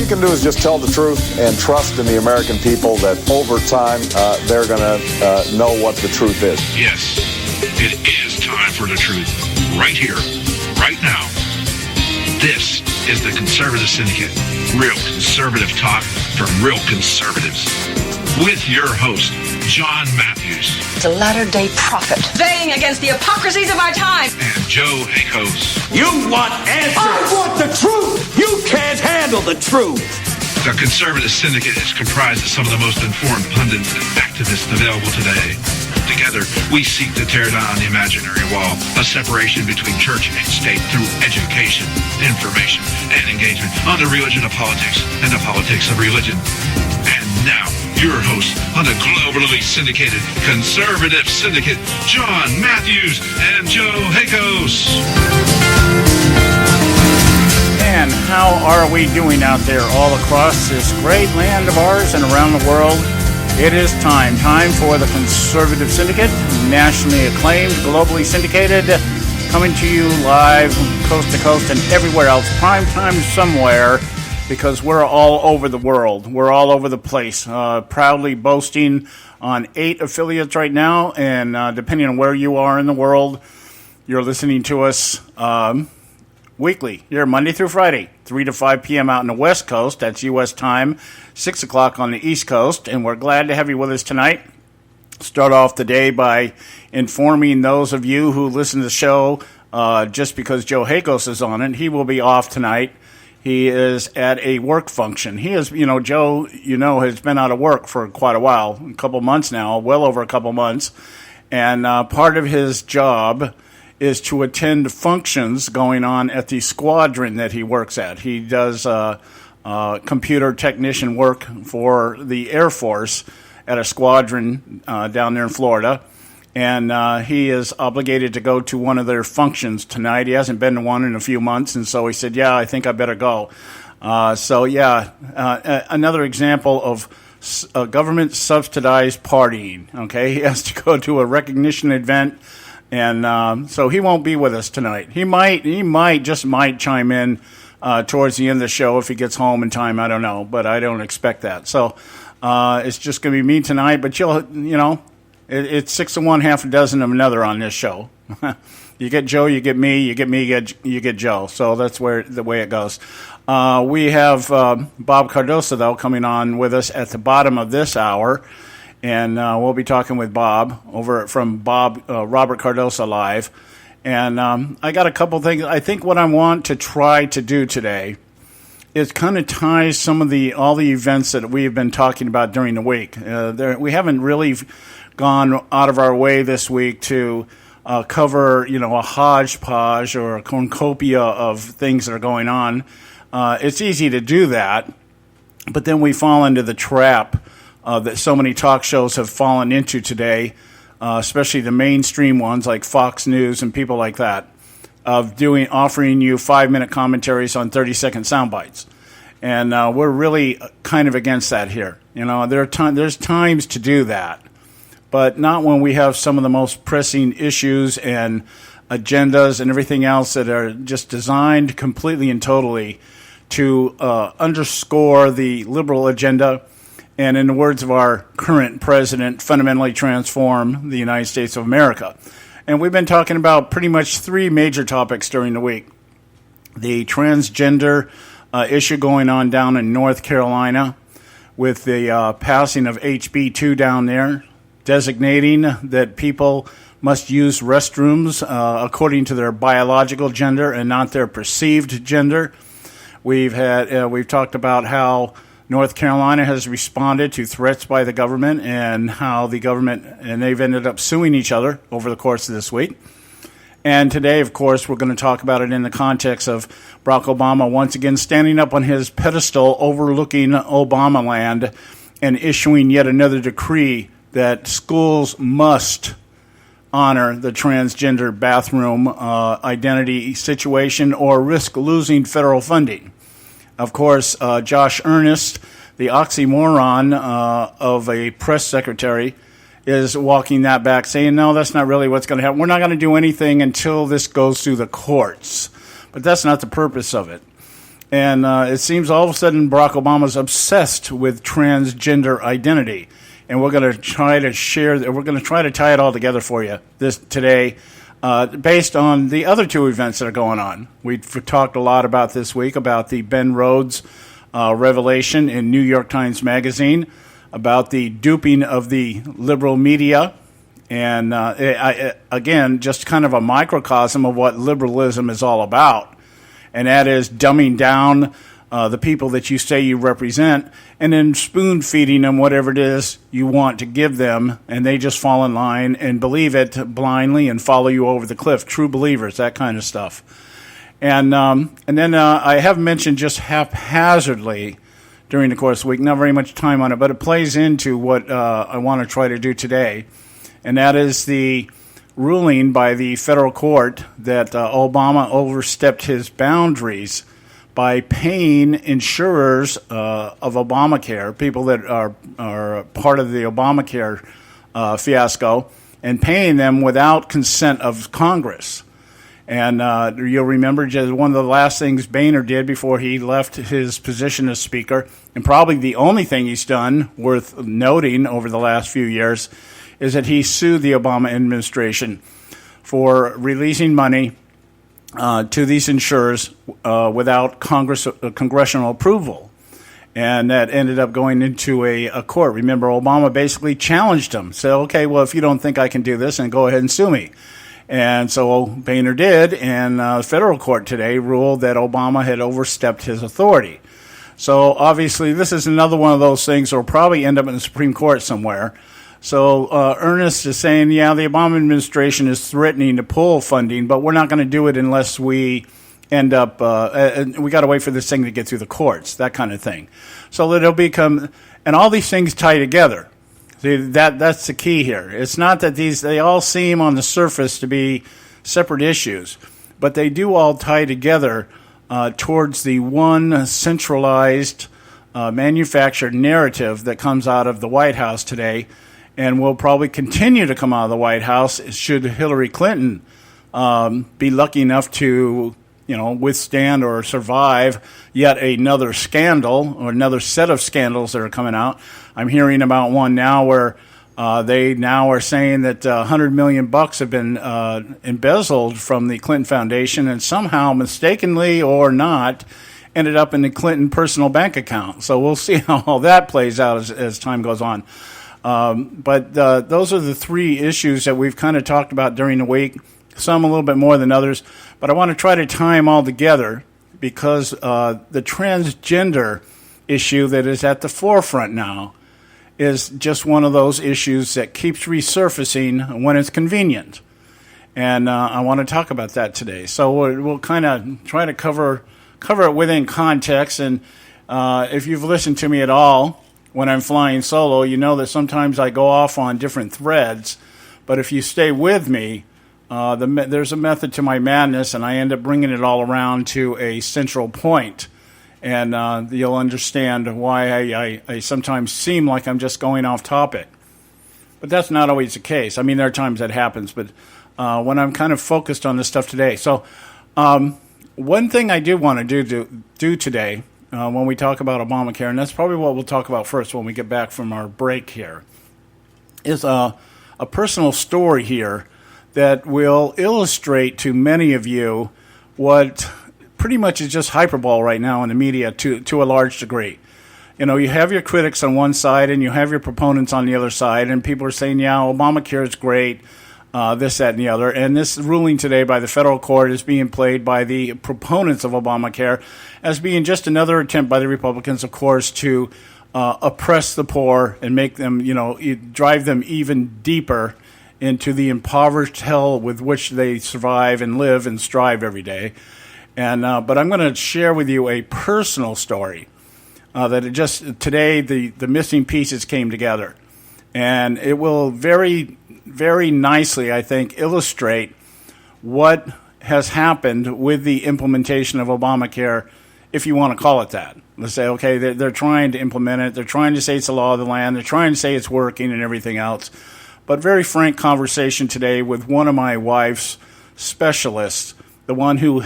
you can do is just tell the truth and trust in the American people that over time they're going to know what the truth is. Yes, it is time for the truth. Right here, right now. This is the Conservative Syndicate. Real conservative talk from real conservatives. With your host, John Matthews. The latter-day prophet. Baying against the hypocrisies of our time. And Joe Hakos. You want answers. I want the truth. You can't handle the truth. The Conservative Syndicate is comprised of some of the most informed pundits and activists available today. Together, we seek to tear down the imaginary wall, a separation between church and state through education, information, and engagement on the religion of politics and the politics of religion. And now, your host on the globally syndicated Conservative Syndicate, John Matthews and Joe Hakos. And how are we doing out there all across this great land of ours and around the world? It is time for the Conservative Syndicate, nationally acclaimed, globally syndicated, coming to you live coast to coast and everywhere else, prime time somewhere, because we're all over the world. We're all over the place, proudly boasting on 8 affiliates right now, and depending on where you are in the world, you're listening to us weekly, here Monday through Friday, 3 to 5 p.m. out in the West Coast. That's U.S. time, 6 o'clock on the East Coast. And we're glad to have you with us tonight. Start off the day by informing those of you who listen to the show just because Joe Hakos is on it. He will be off tonight. He is at a work function. He is, Joe, has been out of work for quite a while, a couple months now, well over a couple months. And part of his job is to attend functions going on at the squadron that he works at. He does computer technician work for the Air Force at a squadron down there in Florida. And he is obligated to go to one of their functions tonight. He hasn't been to one in a few months, and so he said, yeah, I think I better go. Another example of government-subsidized partying. Okay, he has to go to a recognition event. And so he won't be with us tonight. He might chime in towards the end of the show if he gets home in time. I don't know, but I don't expect that. So it's just going to be me tonight. But it's 6 of one, half a dozen of another on this show. You get Joe, you get me, you get Joe. So that's the way it goes. We have Bob Cardoso though coming on with us at the bottom of this hour. And we'll be talking with Bob from Robert Cardoso Live. And I got a couple things. I think what I want to try to do today is kind of tie some of all the events that we've been talking about during the week. We haven't really gone out of our way this week to cover, a hodgepodge or a cornucopia of things that are going on. It's easy to do that, but then we fall into the trap that so many talk shows have fallen into today, especially the mainstream ones like Fox News and people like that, of offering you 5-minute commentaries on 30-second sound bites. And we're really kind of against that here. There's times to do that, but not when we have some of the most pressing issues and agendas and everything else that are just designed completely and totally to underscore the liberal agenda. And in the words of our current president, fundamentally transform the United States of America. And we've been talking about pretty much 3 major topics during the week. The transgender issue going on down in North Carolina with the passing of HB 2 down there, designating that people must use restrooms according to their biological gender and not their perceived gender. We've talked about how North Carolina has responded to threats by the government and how the government, and they've ended up suing each other over the course of this week. And today, of course, we're going to talk about it in the context of Barack Obama once again standing up on his pedestal overlooking Obama land and issuing yet another decree that schools must honor the transgender bathroom identity situation or risk losing federal funding. Of course, Josh Earnest, the oxymoron of a press secretary, is walking that back, saying, no, that's not really what's going to happen. We're not going to do anything until this goes through the courts. But that's not the purpose of it. And it seems all of a sudden Barack Obama's obsessed with transgender identity. And we're going to try to we're going to try to tie it all together for you today, based on the other two events that are going on. We've talked a lot about this week about the Ben Rhodes revelation in New York Times Magazine, about the duping of the liberal media, and again, just kind of a microcosm of what liberalism is all about. And that is dumbing down the people that you say you represent, and then spoon-feeding them whatever it is you want to give them, and they just fall in line and believe it blindly and follow you over the cliff. True believers, that kind of stuff. And then I have mentioned just haphazardly during the course of the week, not very much time on it, but it plays into what I want to try to do today, and that is the ruling by the federal court that Obama overstepped his boundaries by paying insurers of Obamacare, people that are part of the Obamacare fiasco, and paying them without consent of Congress. And you'll remember just one of the last things Boehner did before he left his position as Speaker, and probably the only thing he's done worth noting over the last few years, is that he sued the Obama administration for releasing money to these insurers without congressional approval. And that ended up going into a court. Remember, Obama basically challenged him. Said, okay, well, if you don't think I can do this, then go ahead and sue me. And so Boehner did, and federal court today ruled that Obama had overstepped his authority. So obviously this is another one of those things that will probably end up in the Supreme Court somewhere. So Ernest is saying, yeah, the Obama administration is threatening to pull funding, but we're not going to do it unless we end up, we got to wait for this thing to get through the courts, that kind of thing. So that it'll become, and all these things tie together. See, that's the key here. It's not that they all seem on the surface to be separate issues, but they do all tie together towards the one centralized manufactured narrative that comes out of the White House today, and will probably continue to come out of the White House should Hillary Clinton be lucky enough to, withstand or survive yet another scandal or another set of scandals that are coming out. I'm hearing about one now where they now are saying that $100 million have been embezzled from the Clinton Foundation, and somehow, mistakenly or not, ended up in the Clinton personal bank account. So we'll see how all that plays out as time goes on. But those are the three issues that we've kind of talked about during the week, some a little bit more than others. But I want to try to tie them all together because the transgender issue that is at the forefront now is just one of those issues that keeps resurfacing when it's convenient. And I want to talk about that today. So we'll kind of try to cover it within context. And if you've listened to me at all, when I'm flying solo, you know that sometimes I go off on different threads. But if you stay with me, there's a method to my madness, and I end up bringing it all around to a central point. And you'll understand why I sometimes seem like I'm just going off topic. But that's not always the case. I mean, there are times that happens, but when I'm kind of focused on this stuff today. So one thing I do want to do today, when we talk about Obamacare, and that's probably what we'll talk about first when we get back from our break here, is a personal story here that will illustrate to many of you what pretty much is just hyperbole right now in the media to a large degree. You have your critics on one side and you have your proponents on the other side, and people are saying, yeah, Obamacare is great, this, that, and the other. And this ruling today by the federal court is being played by the proponents of Obamacare as being just another attempt by the Republicans, of course, to oppress the poor and make them, drive them even deeper into the impoverished hell with which they survive and live and strive every day. And but I'm going to share with you a personal story today the missing pieces came together. And it will very, very nicely, I think, illustrate what has happened with the implementation of Obamacare, if you want to call it that. Let's say, okay, they're trying to implement it. They're trying to say it's the law of the land. They're trying to say it's working and everything else. But very frank conversation today with one of my wife's specialists the one who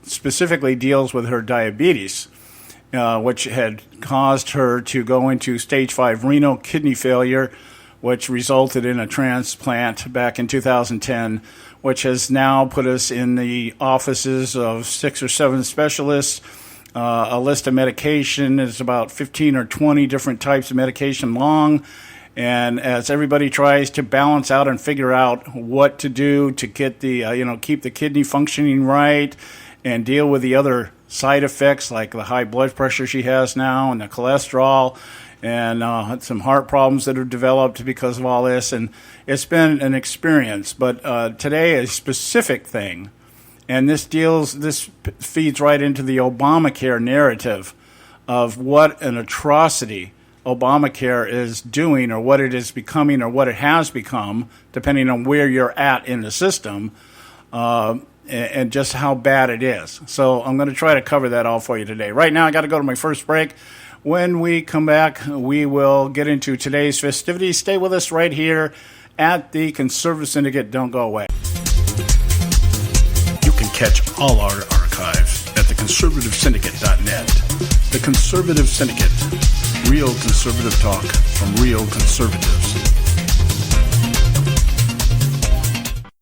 specifically deals with her diabetes, which had caused her to go into stage 5 renal kidney failure, which resulted in a transplant back in 2010, which has now put us in the offices of 6 or 7 specialists. A list of medication is about 15 or 20 different types of medication long. And as everybody tries to balance out and figure out what to do to get the, keep the kidney functioning right and deal with the other side effects like the high blood pressure she has now and the cholesterol and some heart problems that have developed because of all this. And it's been an experience. But today, a specific thing, and this feeds right into the Obamacare narrative of what an atrocity Obamacare is doing, or what it is becoming, or what it has become, depending on where you're at in the system, and just how bad it is. So I'm going to try to cover that all for you today. Right now, I got to go to my first break. When we come back, we will get into today's festivities. Stay with us right here at the Conservative Syndicate. Don't go away. You can catch all our archives at theconservativesyndicate.net. The Conservative Syndicate. Real conservative talk from real conservatives.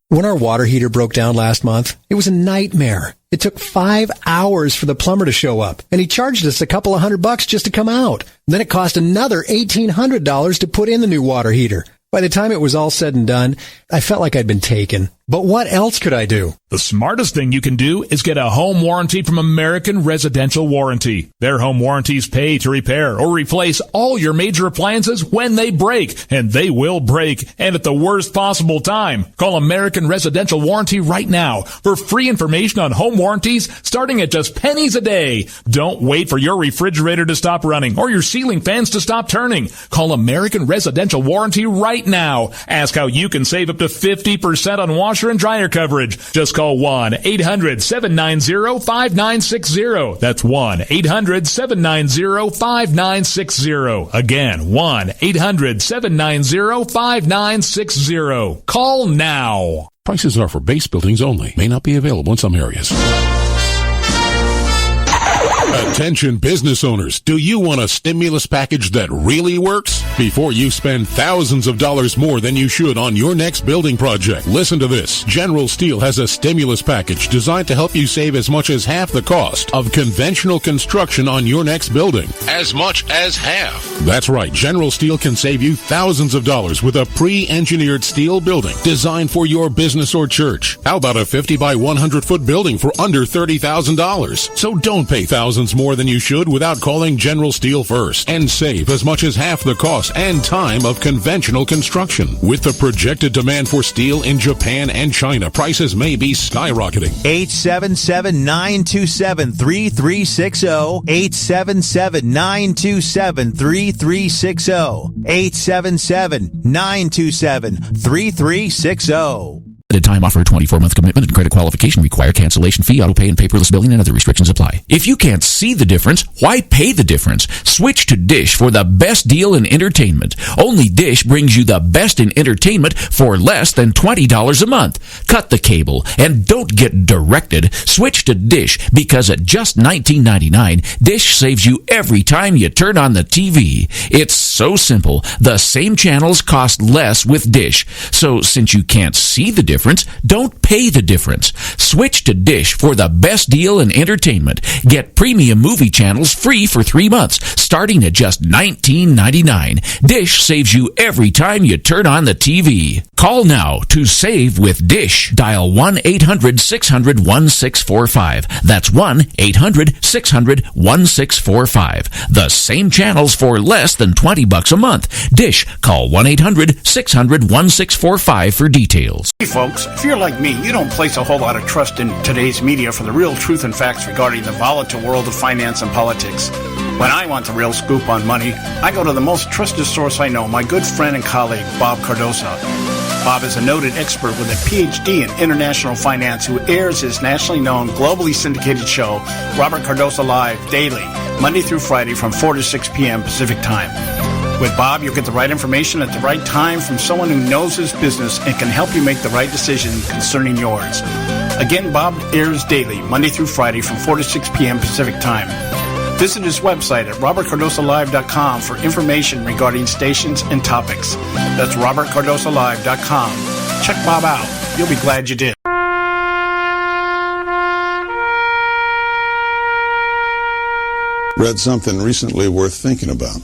When our water heater broke down last month, it was a nightmare. It took 5 hours for the plumber to show up, and he charged us a couple of $100 just to come out. Then it cost another $1,800 to put in the new water heater. By the time it was all said and done, I felt like I'd been taken. But what else could I do? The smartest thing you can do is get a home warranty from American Residential Warranty. Their home warranties pay to repair or replace all your major appliances when they break, and they will break, and at the worst possible time. Call American Residential Warranty right now for free information on home warranties starting at just pennies a day. Don't wait for your refrigerator to stop running or your ceiling fans to stop turning. Call American Residential Warranty right now. Ask how you can save up to 50% on washer and dryer coverage. Just call 1-800-790-5960. That's 1-800-790-5960. Again, 1-800-790-5960. Call now. Prices are for base buildings only. May not be available in some areas. Attention business owners, do you want a stimulus package that really works? Before you spend thousands of dollars more than you should on your next building project, listen to this. General Steel has a stimulus package designed to help you save as much as half the cost of conventional construction on your next building. As much as half. That's right, General Steel can save you thousands of dollars with a pre-engineered steel building designed for your business or church. How about a 50 by 100 foot building for under $30,000? So don't pay thousands more than you should without calling General Steel first and save as much as half the cost and time of conventional construction. With the projected demand for steel in Japan and China, prices may be skyrocketing. 877-927-3360. 877-927-3360. 877-927-3360. At a time offer, a 24-month commitment and credit qualification require cancellation fee, auto pay, and paperless billing, and other restrictions apply. If you can't see the difference, why pay the difference? Switch to Dish for the best deal in entertainment. Only Dish brings you the best in entertainment for less than $20 a month. Cut the cable and don't get directed. Switch to Dish because at just $19.99, Dish saves you every time you turn on the TV. It's so simple. The same channels cost less with Dish. So since you can't see the difference, don't pay the difference. Switch to Dish for the best deal in entertainment. Get premium movie channels free for 3 months, starting at just $19.99. Dish saves you every time you turn on the TV. Call now to save with Dish. Dial 1-800-600-1645. That's 1-800-600-1645. The same channels for less than $20 a month. Dish. Call 1-800-600-1645 for details. Hey folks, if you're like me, you don't place a whole lot of trust in today's media for the real truth and facts regarding the volatile world of finance and politics. When I want the real scoop on money, I go to the most trusted source I know, my good friend and colleague, Bob Cardoso. Bob is a noted expert with a PhD in international finance who airs his nationally known, globally syndicated show, Robert Cardoso Live, daily, Monday through Friday from 4 to 6 p.m. Pacific Time. With Bob, you'll get the right information at the right time from someone who knows his business and can help you make the right decision concerning yours. Again, Bob airs daily, Monday through Friday from 4 to 6 p.m. Pacific Time. Visit his website at robertcardosalive.com for information regarding stations and topics. That's robertcardosalive.com. Check Bob out. You'll be glad you did. Read something recently worth thinking about.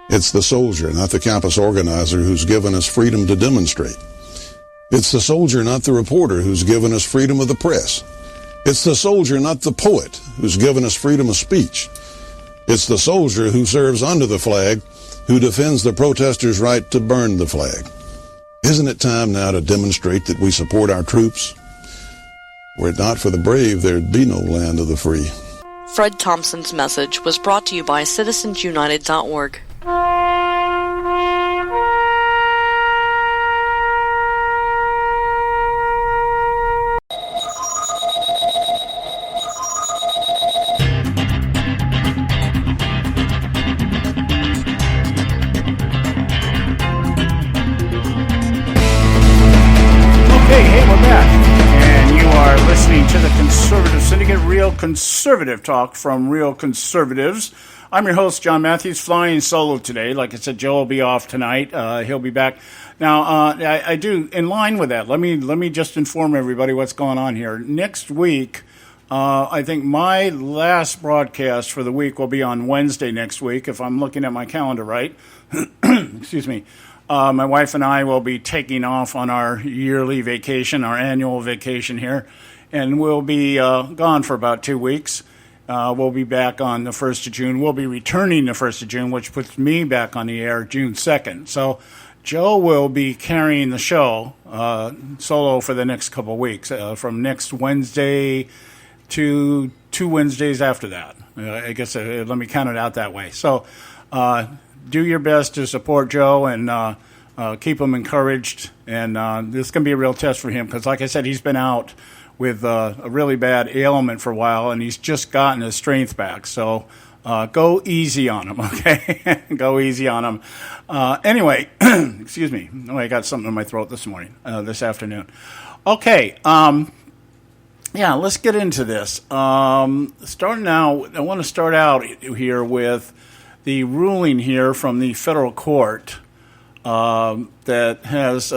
It's the soldier, not the campus organizer, who's given us freedom to demonstrate. It's the soldier, not the reporter, who's given us freedom of the press. It's the soldier, not the poet, who's given us freedom of speech. It's the soldier who serves under the flag, who defends the protesters' right to burn the flag. Isn't it time now to demonstrate that we support our troops? Were it not for the brave, there'd be no land of the free. Fred Thompson's message was brought to you by citizensunited.org. To the Conservative Syndicate, real conservative talk from real conservatives. I'm your host, John Matthews, flying solo today. Like I said, Joe will be off tonight. He'll be back. Now, I do, in line with that, let me just inform everybody what's going on here. Next week, I think my last broadcast for the week will be on Wednesday next week, if I'm looking at my calendar right. Excuse me. My wife and I will be taking off on our yearly vacation, our annual vacation here. And we'll be gone for about 2 weeks. We'll be back on the 1st of June. We'll be returning the 1st of June, which puts me back on the air June 2nd. So Joe will be carrying the show solo for the next couple of weeks, from next Wednesday to 2 Wednesdays after that. I guess let me count it out that way. So do your best to support Joe and keep him encouraged. And this is going to be a real test for him because, like I said, he's been out with a really bad ailment for a while, and he's just gotten his strength back. So go easy on him, okay? Go easy on him. Anyway, excuse me. Oh, I got something in my throat this afternoon. Okay, yeah, let's get into this. Starting out, I want to start out here with the ruling here from the federal court that has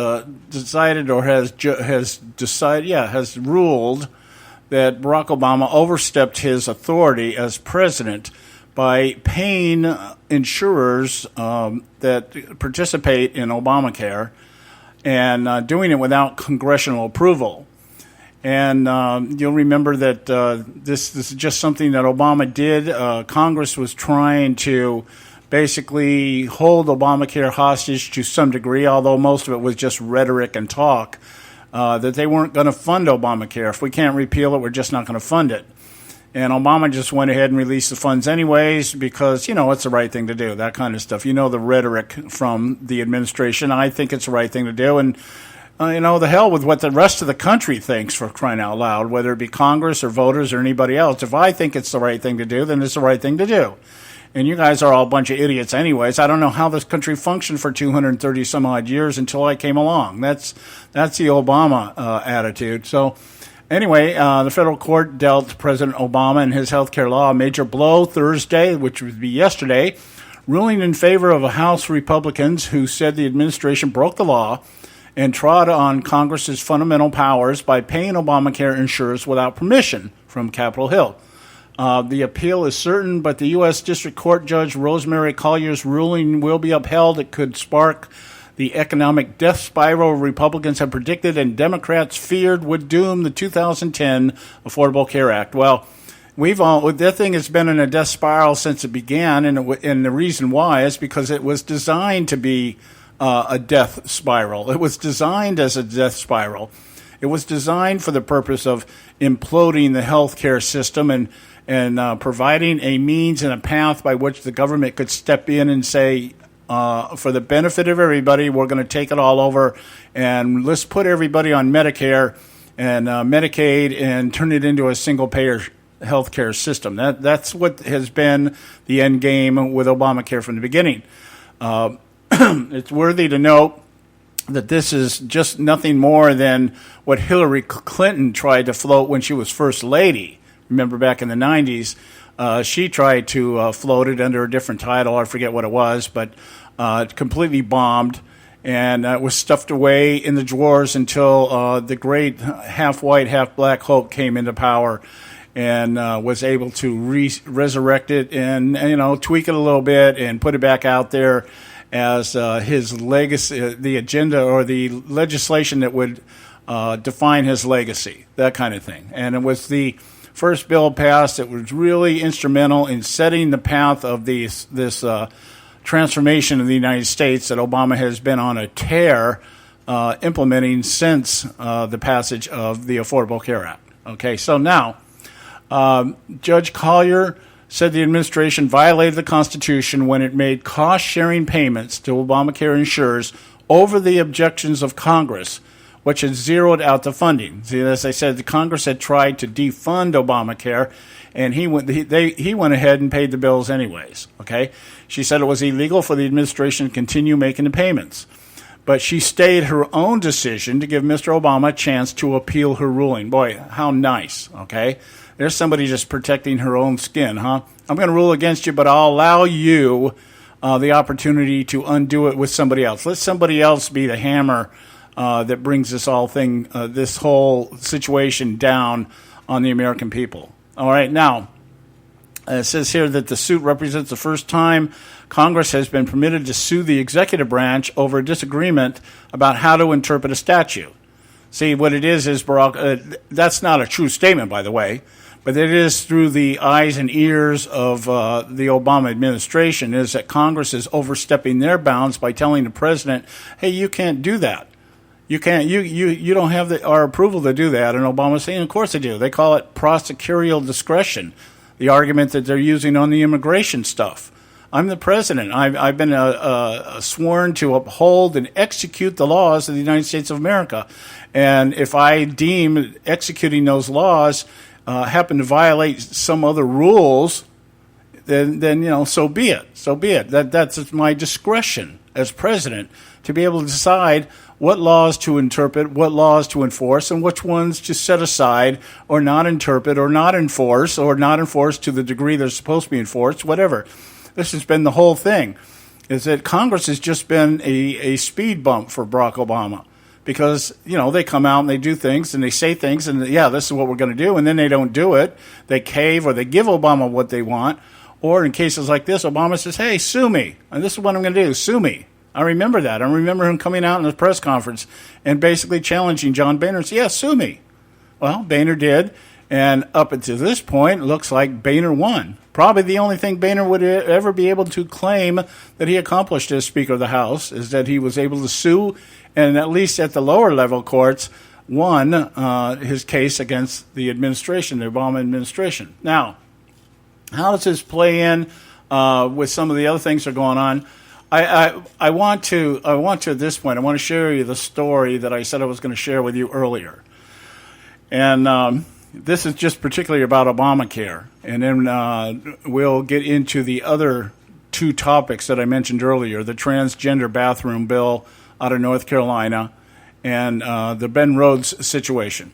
decided or has ruled that Barack Obama overstepped his authority as president by paying insurers that participate in Obamacare and doing it without congressional approval. And you'll remember that this is just something that Obama did. Congress was trying to basically hold Obamacare hostage to some degree, although most of it was just rhetoric and talk, that they weren't going to fund Obamacare. If we can't repeal it, we're just not going to fund it. And Obama just went ahead and released the funds anyways because, it's the right thing to do, that kind of stuff. The rhetoric from the administration. I think it's the right thing to do. And, the hell with what the rest of the country thinks, for crying out loud, whether it be Congress or voters or anybody else. If I think it's the right thing to do, then it's the right thing to do. And you guys are all a bunch of idiots anyways. I don't know how this country functioned for 230 some odd years until I came along. That's the Obama attitude. So anyway, the federal court dealt President Obama and his health care law a major blow Thursday, which would be yesterday, ruling in favor of House Republicans who said the administration broke the law and trod on Congress's fundamental powers by paying Obamacare insurers without permission from Capitol Hill. The appeal is certain, but the U.S. District Court Judge Rosemary Collier's ruling will be upheld. It could spark the economic death spiral Republicans have predicted and Democrats feared would doom the 2010 Affordable Care Act. Well, that thing has been in a death spiral since it began, and the reason why is because it was designed to be a death spiral. It was designed as a death spiral. It was designed for the purpose of imploding the healthcare system and providing a means and a path by which the government could step in and say, for the benefit of everybody, we're going to take it all over, and let's put everybody on Medicare and Medicaid and turn it into a single-payer healthcare system. That's what has been the end game with Obamacare from the beginning. It's worthy to note that this is just nothing more than what Hillary Clinton tried to float when she was First Lady. Remember back in the 90s, she tried to float it under a different title. I forget what it was, but completely bombed. And it was stuffed away in the drawers until the great half-white, half-black Hope came into power and was able to resurrect it and tweak it a little bit and put it back out there as his legacy, the agenda or the legislation that would define his legacy, that kind of thing. And it was the first bill passed that was really instrumental in setting the path of this transformation of the United States that Obama has been on a tear implementing since the passage of the Affordable Care Act. Okay, so now Judge Collier said the administration violated the Constitution when it made cost-sharing payments to Obamacare insurers over the objections of Congress, which had zeroed out the funding. See, as I said, the Congress had tried to defund Obamacare, and he went ahead and paid the bills anyways. Okay, she said it was illegal for the administration to continue making the payments, but she stayed her own decision to give Mr. Obama a chance to appeal her ruling. Boy, how nice. Okay, there's somebody just protecting her own skin, huh? I'm going to rule against you, but I'll allow you the opportunity to undo it with somebody else. Let somebody else be the hammer that brings this whole situation down on the American people. All right, now, it says here that the suit represents the first time Congress has been permitted to sue the executive branch over a disagreement about how to interpret a statute. See, what it is Barack, that's not a true statement, by the way, but it is through the eyes and ears of the Obama administration, is that Congress is overstepping their bounds by telling the president, hey, you can't do that. You can't. You don't have our approval to do that. And Obama's saying, of course I do. They call it prosecutorial discretion, the argument that they're using on the immigration stuff. I'm the president. I've been sworn to uphold and execute the laws of the United States of America. And if I deem executing those laws happen to violate some other rules, then so be it. So be it. That's my discretion as president to be able to decide what laws to interpret, what laws to enforce, and which ones to set aside or not interpret or not enforce to the degree they're supposed to be enforced, whatever. This has been the whole thing, is that Congress has just been a speed bump for Barack Obama because, they come out and they do things and they say things and, this is what we're going to do, and then they don't do it. They cave or they give Obama what they want. Or in cases like this, Obama says, hey, sue me. And this is what I'm going to do, sue me. I remember that. I remember him coming out in the press conference and basically challenging John Boehner and saying, sue me. Well, Boehner did, and up until this point, it looks like Boehner won. Probably the only thing Boehner would ever be able to claim that he accomplished as Speaker of the House is that he was able to sue, and at least at the lower level courts, won his case against the administration, the Obama administration. Now, how does this play in with some of the other things that are going on? I want to at this point, I want to share you the story that I said I was going to share with you earlier. And this is just particularly about Obamacare. And then we'll get into the other two topics that I mentioned earlier, the transgender bathroom bill out of North Carolina and the Ben Rhodes situation.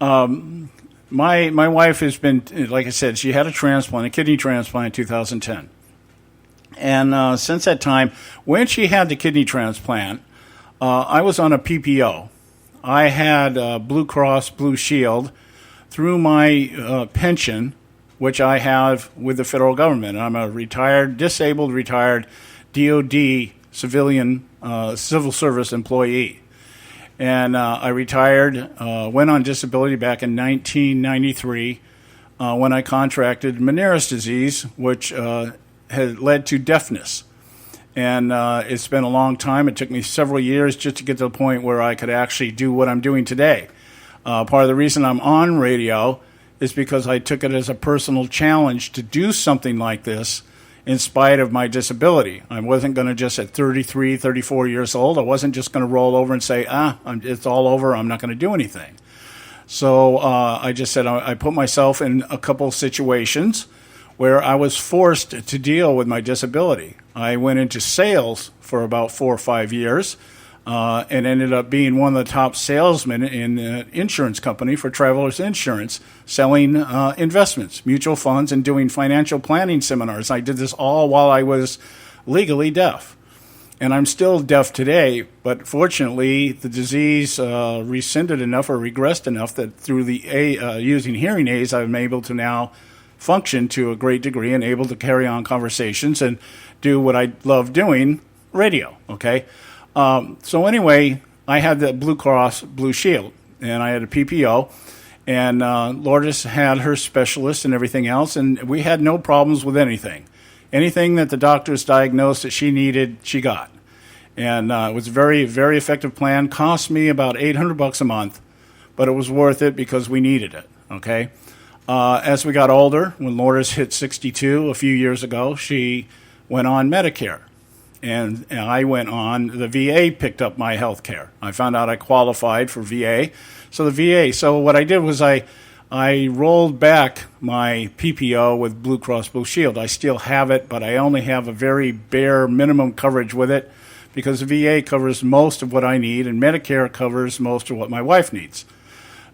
My wife has been, like I said, she had a kidney transplant in 2010. And since that time, when she had the kidney transplant, I was on a PPO. I had Blue Cross Blue Shield through my pension, which I have with the federal government. I'm a disabled retired DOD civilian civil service employee. And I retired, went on disability back in 1993 when I contracted Meniere's disease, which had led to deafness. And it's been a long time. It took me several years just to get to the point where I could actually do what I'm doing today. Part of the reason I'm on radio is because I took it as a personal challenge to do something like this in spite of my disability. I wasn't going to just at 33, 34 years old, I wasn't just going to roll over and say, it's all over, I'm not going to do anything. So I just said I put myself in a couple of situations where I was forced to deal with my disability. I went into sales for about 4 or 5 years, and ended up being one of the top salesmen in an insurance company for Travelers Insurance, selling investments, mutual funds, and doing financial planning seminars. I did this all while I was legally deaf. And I'm still deaf today, but fortunately the disease rescinded enough or regressed enough that through the using hearing aids, I'm able to now function to a great degree and able to carry on conversations and do what I love doing, radio, okay? So anyway, I had the Blue Cross Blue Shield, and I had a PPO, and Lourdes had her specialist and everything else, and we had no problems with anything. Anything that the doctors diagnosed that she needed, she got. And it was a very, very effective plan. Cost me about $800 a month, but it was worth it because we needed it, okay? As we got older, when Lourdes hit 62 a few years ago, she went on Medicare. And I went on, the VA picked up my health care. I found out I qualified for VA. So what I did was I rolled back my PPO with Blue Cross Blue Shield. I still have it, but I only have a very bare minimum coverage with it because the VA covers most of what I need and Medicare covers most of what my wife needs.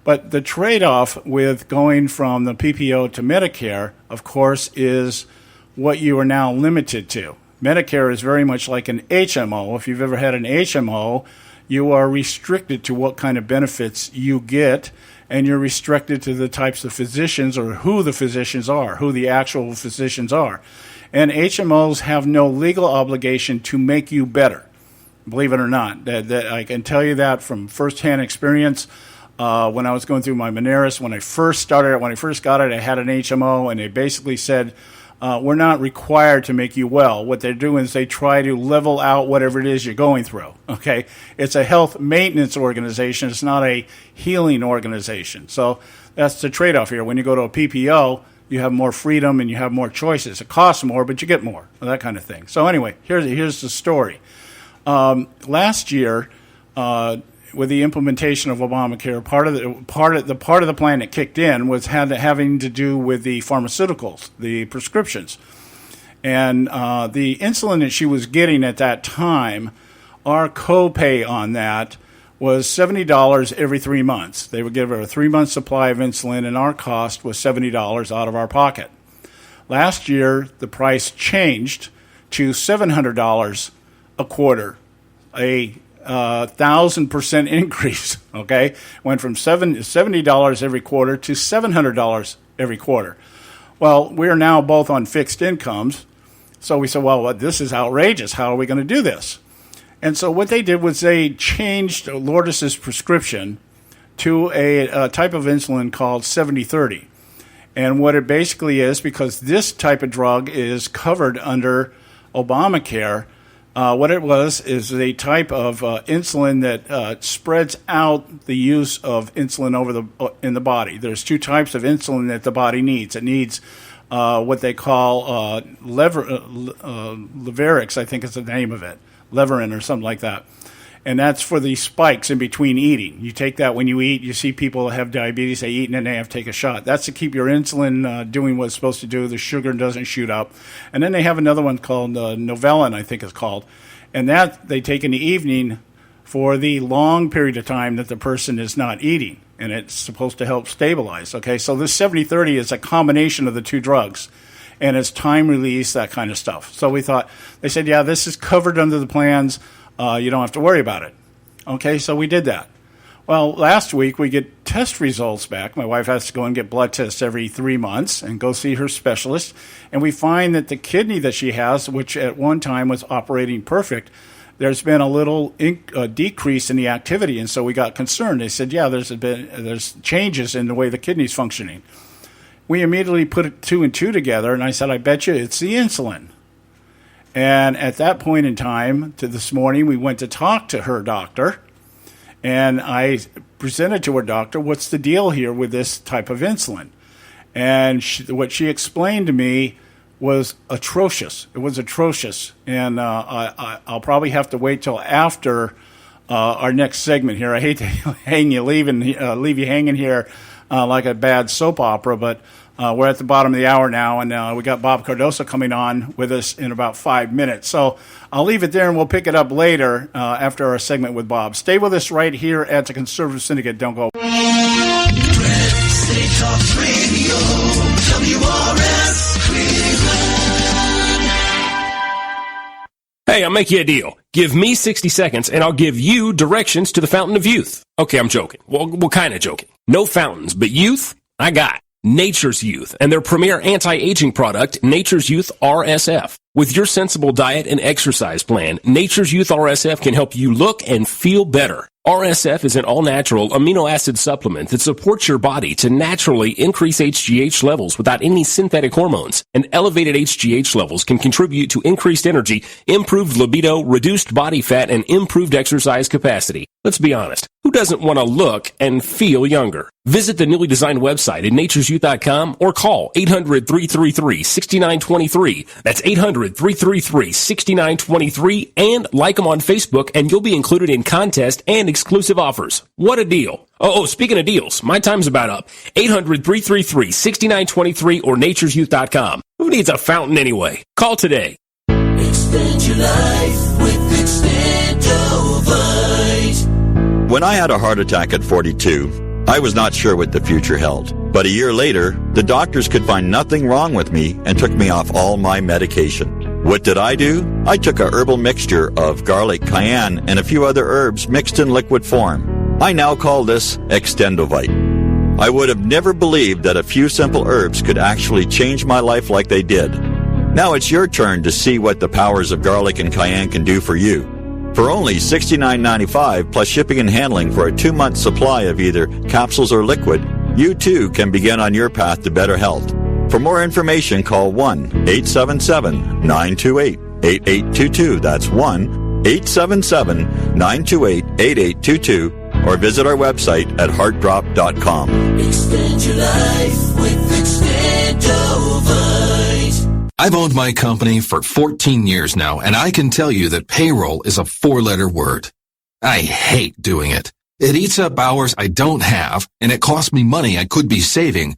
But the trade-off with going from the PPO to Medicare, of course, is what you are now limited to. Medicare is very much like an HMO. If you've ever had an HMO, you are restricted to what kind of benefits you get, and you're restricted to the types of physicians or who the physicians are, who the actual physicians are. And HMOs have no legal obligation to make you better, believe it or not. That I can tell you that from firsthand experience. When I was going through my Moneris, when I first got it, I had an HMO, and they basically said, we're not required to make you well. What they're doing is they try to level out whatever it is you're going through, okay? It's a health maintenance organization. It's not a healing organization. So that's the trade-off here. When you go to a PPO, you have more freedom and you have more choices. It costs more, but you get more, that kind of thing. So anyway, here's the story. Last year, with the implementation of Obamacare, part of the plan that kicked in was having to do with the pharmaceuticals, the prescriptions, and the insulin that she was getting at that time. Our copay on that was $70 every 3 months. They would give her a 3-month supply of insulin, and our cost was $70 out of our pocket. Last year, the price changed to $700 a quarter, a 1,000% increase, okay? Went from $70 every quarter to $700 every quarter. Well, we're now both on fixed incomes, so we said, well, this is outrageous. How are we going to do this? And so what they did was they changed Lourdes' prescription to a type of insulin called 70/30. And what it basically is, because this type of drug is covered under Obamacare, what it was is a type of insulin that spreads out the use of insulin in the body. There's 2 types of insulin that the body needs. It needs what they call Leverix, I think is the name of it, Leverin or something like that. And that's for the spikes in between eating. You take that when you eat. You see people have diabetes, they eat and then they have to take a shot. That's to keep your insulin doing what it's supposed to do. The sugar doesn't shoot up. And then they have another one called Novelin, I think it's called. And that they take in the evening for the long period of time that the person is not eating. And it's supposed to help stabilize. Okay, so this 70/30 is a combination of the 2 drugs. And it's time release, that kind of stuff. So we thought, they said, yeah, this is covered under the plans. You don't have to worry about it. Okay, so we did that. Well, last week we get test results back. My wife has to go and get blood tests every 3 months and go see her specialist. And we find that the kidney that she has, which at one time was operating perfect, there's been a little decrease in the activity. And so we got concerned. They said, yeah, there's changes in the way the kidney's functioning. We immediately put 2 and 2 together, and I said, I bet you it's the insulin. And at that point in time, to this morning, we went to talk to her doctor, and I presented to her doctor, what's the deal here with this type of insulin? And what she explained to me was atrocious. It was atrocious, and I'll probably have to wait till after our next segment here. I hate to leave you hanging here like a bad soap opera, but we're at the bottom of the hour now, and we got Bob Cardoso coming on with us in about 5 minutes. So I'll leave it there, and we'll pick it up later after our segment with Bob. Stay with us right here at the Conservative Syndicate. Don't go. State Talk Radio, WRS Cleveland. Hey, I'll make you a deal. Give me 60 seconds, and I'll give you directions to the Fountain of Youth. Okay, I'm joking. Well, kind of joking. No fountains, but youth, I got. Nature's Youth and their premier anti-aging product, Nature's Youth RSF. With your sensible diet and exercise plan, Nature's Youth RSF can help you look and feel better. RSF is an all-natural amino acid supplement that supports your body to naturally increase HGH levels without any synthetic hormones. And elevated HGH levels can contribute to increased energy, improved libido, reduced body fat, and improved exercise capacity. Let's be honest. Who doesn't want to look and feel younger? Visit the newly designed website at naturesyouth.com or call 800-333-6923. That's 800-333-6923, and like them on Facebook, and you'll be included in contest and exclusive offers. What a deal. Oh, speaking of deals, my time's about up. 800-333-6923 or naturesyouth.com. Who needs a fountain anyway? Call today. Extend your life with Extendovite. When I had a heart attack at 42, I was not sure what the future held. But a year later, the doctors could find nothing wrong with me and took me off all my medication. What did I do? I took a herbal mixture of garlic, cayenne, and a few other herbs mixed in liquid form. I now call this Extendovite. I would have never believed that a few simple herbs could actually change my life like they did. Now it's your turn to see what the powers of garlic and cayenne can do for you. For only $69.95 plus shipping and handling for a 2-month supply of either capsules or liquid, you too can begin on your path to better health. For more information, call 1-877-928-8822. That's 1-877-928-8822. Or visit our website at heartdrop.com. Extend your life with Extendovite. I've owned my company for 14 years now, and I can tell you that payroll is a 4-letter word. I hate doing it. It eats up hours I don't have, and it costs me money I could be saving.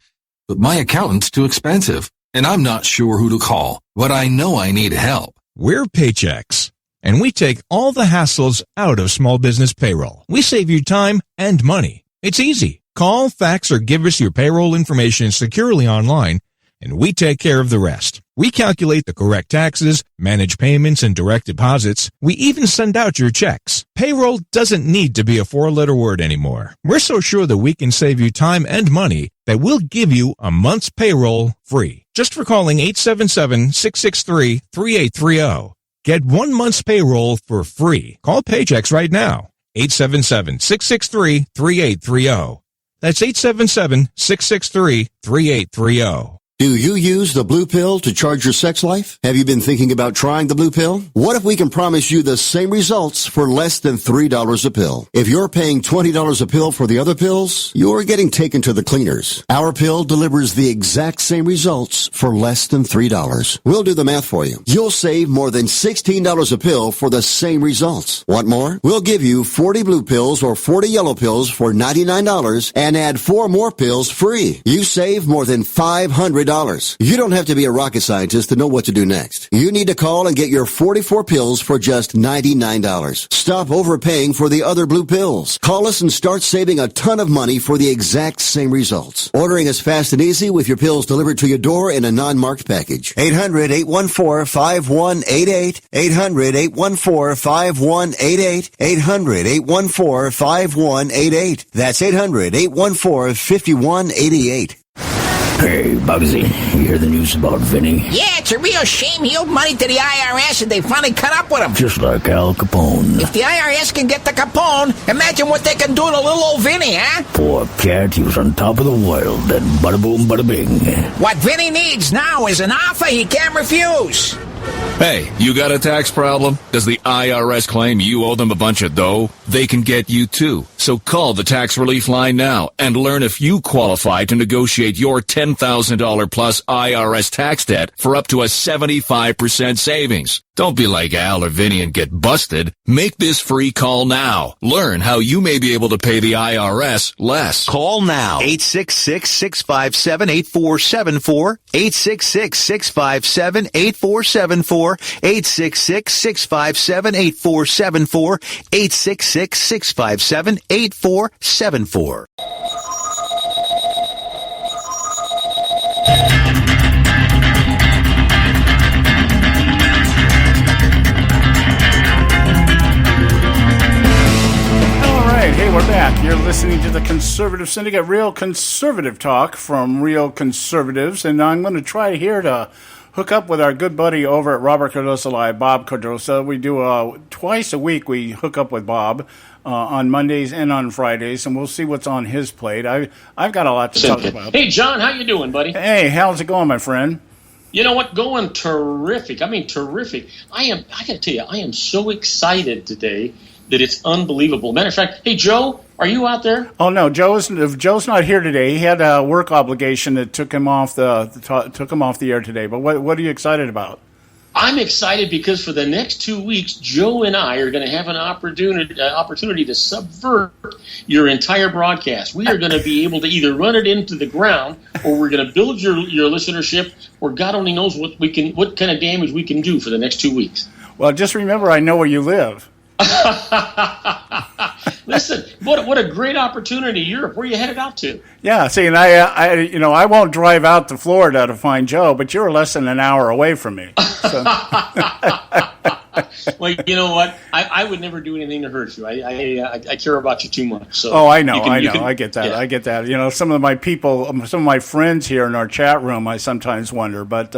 But my accountant's too expensive, and I'm not sure who to call, but I know I need help. We're Paychex, and we take all the hassles out of small business payroll. We save you time and money. It's easy. Call, fax, or give us your payroll information securely online, and we take care of the rest. We calculate the correct taxes, manage payments and direct deposits. We even send out your checks. Payroll doesn't need to be a 4-letter word anymore. We're so sure that we can save you time and money that we'll give you a month's payroll free. Just for calling 877-663-3830. Get 1 month's payroll for free. Call Paychex right now. 877-663-3830. That's 877-663-3830. Do you use the blue pill to charge your sex life? Have you been thinking about trying the blue pill? What if we can promise you the same results for less than $3 a pill? If you're paying $20 a pill for the other pills, you're getting taken to the cleaners. Our pill delivers the exact same results for less than $3. We'll do the math for you. You'll save more than $16 a pill for the same results. Want more? We'll give you 40 blue pills or 40 yellow pills for $99 and add 4 more pills free. You save more than $500. You don't have to be a rocket scientist to know what to do next. You need to call and get your 44 pills for just $99. Stop overpaying for the other blue pills. Call us and start saving a ton of money for the exact same results. Ordering is fast and easy with your pills delivered to your door in a non-marked package. 800-814-5188. 800-814-5188. 800-814-5188. That's 800-814-5188. Hey, Bugsy, you hear the news about Vinny? Yeah, it's a real shame he owed money to the IRS and they finally cut up with him. Just like Al Capone. If the IRS can get to Capone, imagine what they can do to little old Vinny, huh? Poor cat, he was on top of the world, then bada boom, bada bing. What Vinny needs now is an offer he can't refuse. Hey, you got a tax problem? Does the IRS claim you owe them a bunch of dough? They can get you too. So call the tax relief line now and learn if you qualify to negotiate your $10,000 plus IRS tax debt for up to a 75% savings. Don't be like Al or Vinny and get busted. Make this free call now. Learn how you may be able to pay the IRS less. Call now. 866-657-8474. 866-657-8474. 866-657-8474. 866-657-8474. Hey, we're back. You're listening to the Conservative Syndicate, real conservative talk from real conservatives, and I'm going to try here to hook up with our good buddy over at Robert Cardosa Live, Bob Cardosa. We do twice a week. We hook up with Bob on Mondays and on Fridays, and we'll see what's on his plate. I've got a lot to talk about. Hey, John, how you doing, buddy? Hey, how's it going, my friend? You know what? Going terrific. I mean, terrific. I got to tell you, I am so excited today that it's unbelievable. Matter of fact, hey, Joe, are you out there? Oh, no, Joe's not here today. He had a work obligation that took him off the air today. But what are you excited about? I'm excited because for the next 2 weeks, Joe and I are going to have an opportunity to subvert your entire broadcast. We are going to be able to either run it into the ground, or we're going to build your listenership, or God only knows what kind of damage we can do for the next 2 weeks. Well, just remember, I know where you live. Listen, what a great opportunity, Europe. Where are you headed out to? Yeah, see, and I won't drive out to Florida to find Joe, but you're less than an hour away from me. So. Well, you know what? I would never do anything to hurt you. I care about you too much. So I know. I get that. Yeah. I get that. You know, some of my friends here in our chat room, I sometimes wonder, but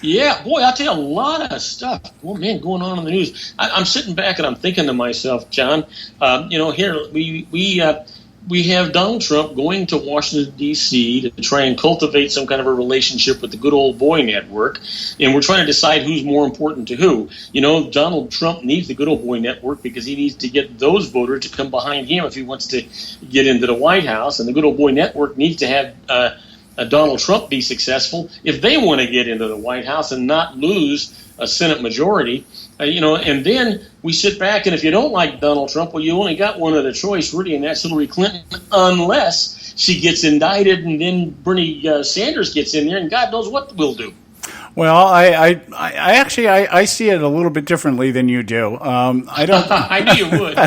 Yeah, boy, I'll tell you a lot of stuff. Oh, man, going on in the news. I'm sitting back and I'm thinking to myself, John, here we have Donald Trump going to Washington, D.C. to try and cultivate some kind of a relationship with the good old boy network, and we're trying to decide who's more important to who. You know, Donald Trump needs the good old boy network because he needs to get those voters to come behind him if he wants to get into the White House, and the good old boy network needs to have Donald Trump be successful if they want to get into the White House and not lose a Senate majority. And then we sit back, and if you don't like Donald Trump, well, you only got one other choice, really, and that's Hillary Clinton, unless she gets indicted and then Bernie Sanders gets in there, and God knows what we'll do. Well, I actually see it a little bit differently than you do. I don't. I knew you would.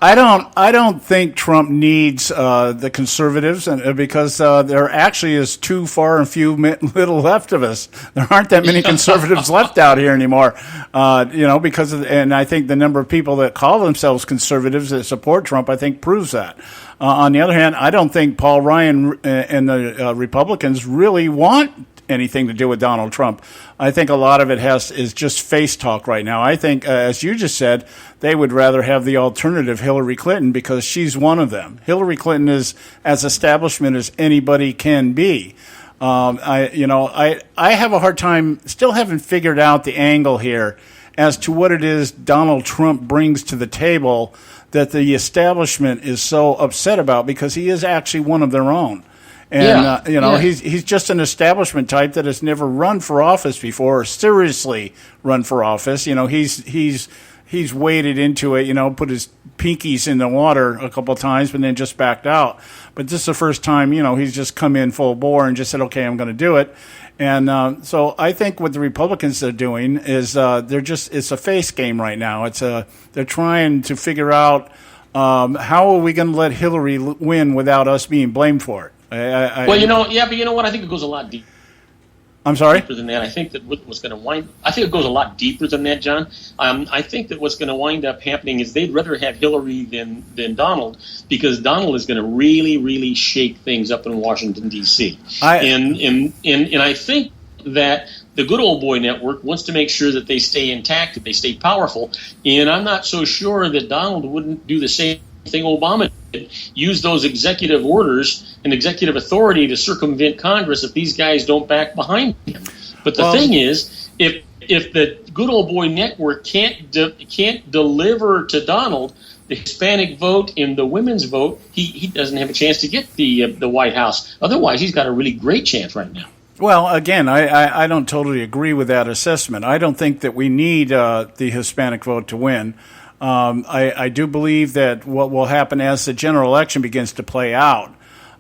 I don't think Trump needs the conservatives, because there actually is too far and few little left of us. There aren't that many conservatives left out here anymore. Because and I think the number of people that call themselves conservatives that support Trump, I think, proves that. On the other hand, I don't think Paul Ryan and the Republicans really want anything to do with Donald Trump. I think a lot of it is just face talk right now. I think, as you just said, they would rather have the alternative, Hillary Clinton, because she's one of them. Hillary Clinton is as establishment as anybody can be. I have a hard time, still haven't figured out the angle here as to what it is Donald Trump brings to the table that the establishment is so upset about, because he is actually one of their own. And, he's just an establishment type that has never run for office before, or seriously run for office. He's waded into it, put his pinkies in the water a couple of times, but then just backed out. But this is the first time, he's just come in full bore and just said, okay, I'm going to do it. And so I think what the Republicans are doing is it's a face game right now. They're trying to figure out how are we going to let Hillary win without us being blamed for it. But you know what? I think it goes a lot deeper. I'm sorry? Deeper than that. I think that what's going to I think it goes a lot deeper than that, John. I think that what's going to wind up happening is they'd rather have Hillary than Donald, because Donald is going to really, really shake things up in Washington, D.C. And I think that the good old boy network wants to make sure that they stay intact, that they stay powerful. And I'm not so sure that Donald wouldn't do the same thing Obama did, use those executive orders and executive authority to circumvent Congress if these guys don't back behind him. But the thing is, if the good old boy network can't deliver to Donald the Hispanic vote and the women's vote, he doesn't have a chance to get the White House. Otherwise, he's got a really great chance right now. Well, again, I don't totally agree with that assessment. I don't think that we need the Hispanic vote to win. I do believe that what will happen as the general election begins to play out,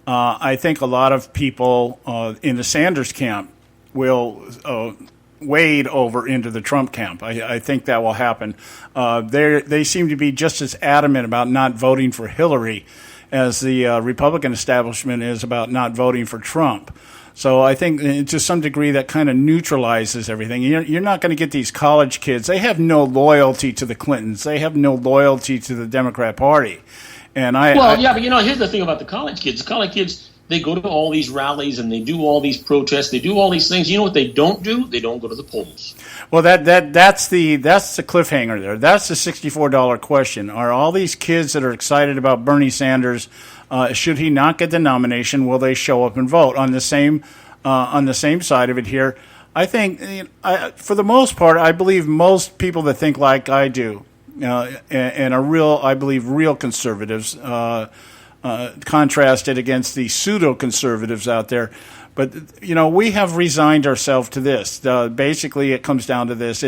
I think a lot of people in the Sanders camp will wade over into the Trump camp. I think that will happen. They seem to be just as adamant about not voting for Hillary as the Republican establishment is about not voting for Trump. So I think to some degree that kind of neutralizes everything. You're not going to get these college kids. They have no loyalty to the Clintons. They have no loyalty to the Democrat Party. And but here's the thing about the college kids. The college kids, they go to all these rallies and they do all these protests. They do all these things. You know what they don't do? They don't go to the polls. Well, that's the cliffhanger there. That's the $64 question. Are all these kids that are excited about Bernie Sanders, should he not get the nomination, will they show up and vote? On the same side of it here, I think, for the most part, I believe most people that think like I do, and are real conservatives, contrasted against the pseudo-conservatives out there. But, we have resigned ourselves to this. Basically, it comes down to this.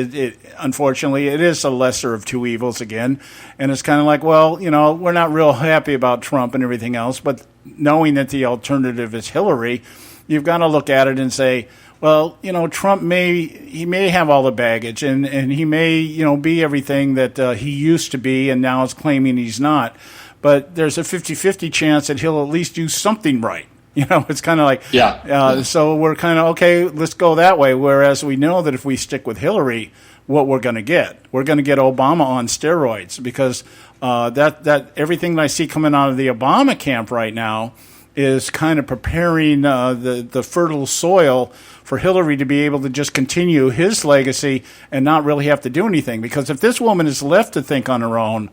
Unfortunately, it is a lesser of two evils again. And it's kind of like, well, we're not real happy about Trump and everything else. But knowing that the alternative is Hillary, you've got to look at it and say, well, Trump may have all the baggage and he may, be everything that he used to be and now is claiming he's not. But there's a 50-50 chance that he'll at least do something right. It's kind of like, so we're kind of, okay, let's go that way. Whereas we know that if we stick with Hillary, what we're going to get Obama on steroids, because that everything that I see coming out of the Obama camp right now is kind of preparing the fertile soil for Hillary to be able to just continue his legacy and not really have to do anything. Because if this woman is left to think on her own,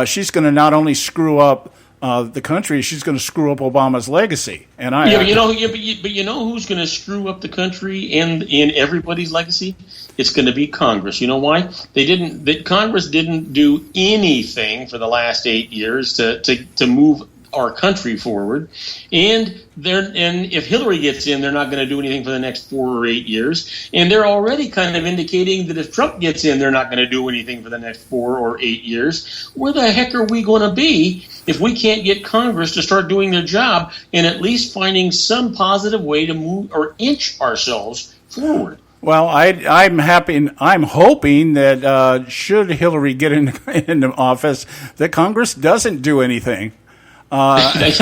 she's going to not only screw up the country, she's going to screw up Obama's legacy. And but you know who's going to screw up the country and in everybody's legacy? It's going to be Congress. You know why? Congress didn't do anything for the last 8 years to move our country forward, and if Hillary gets in, they're not going to do anything for the next 4 or 8 years, and they're already kind of indicating that if Trump gets in, they're not going to do anything for the next 4 or 8 years. Where the heck are we going to be if we can't get Congress to start doing their job and at least finding some positive way to move or inch ourselves forward? Well, I'm hoping that should Hillary get into office, that Congress doesn't do anything. I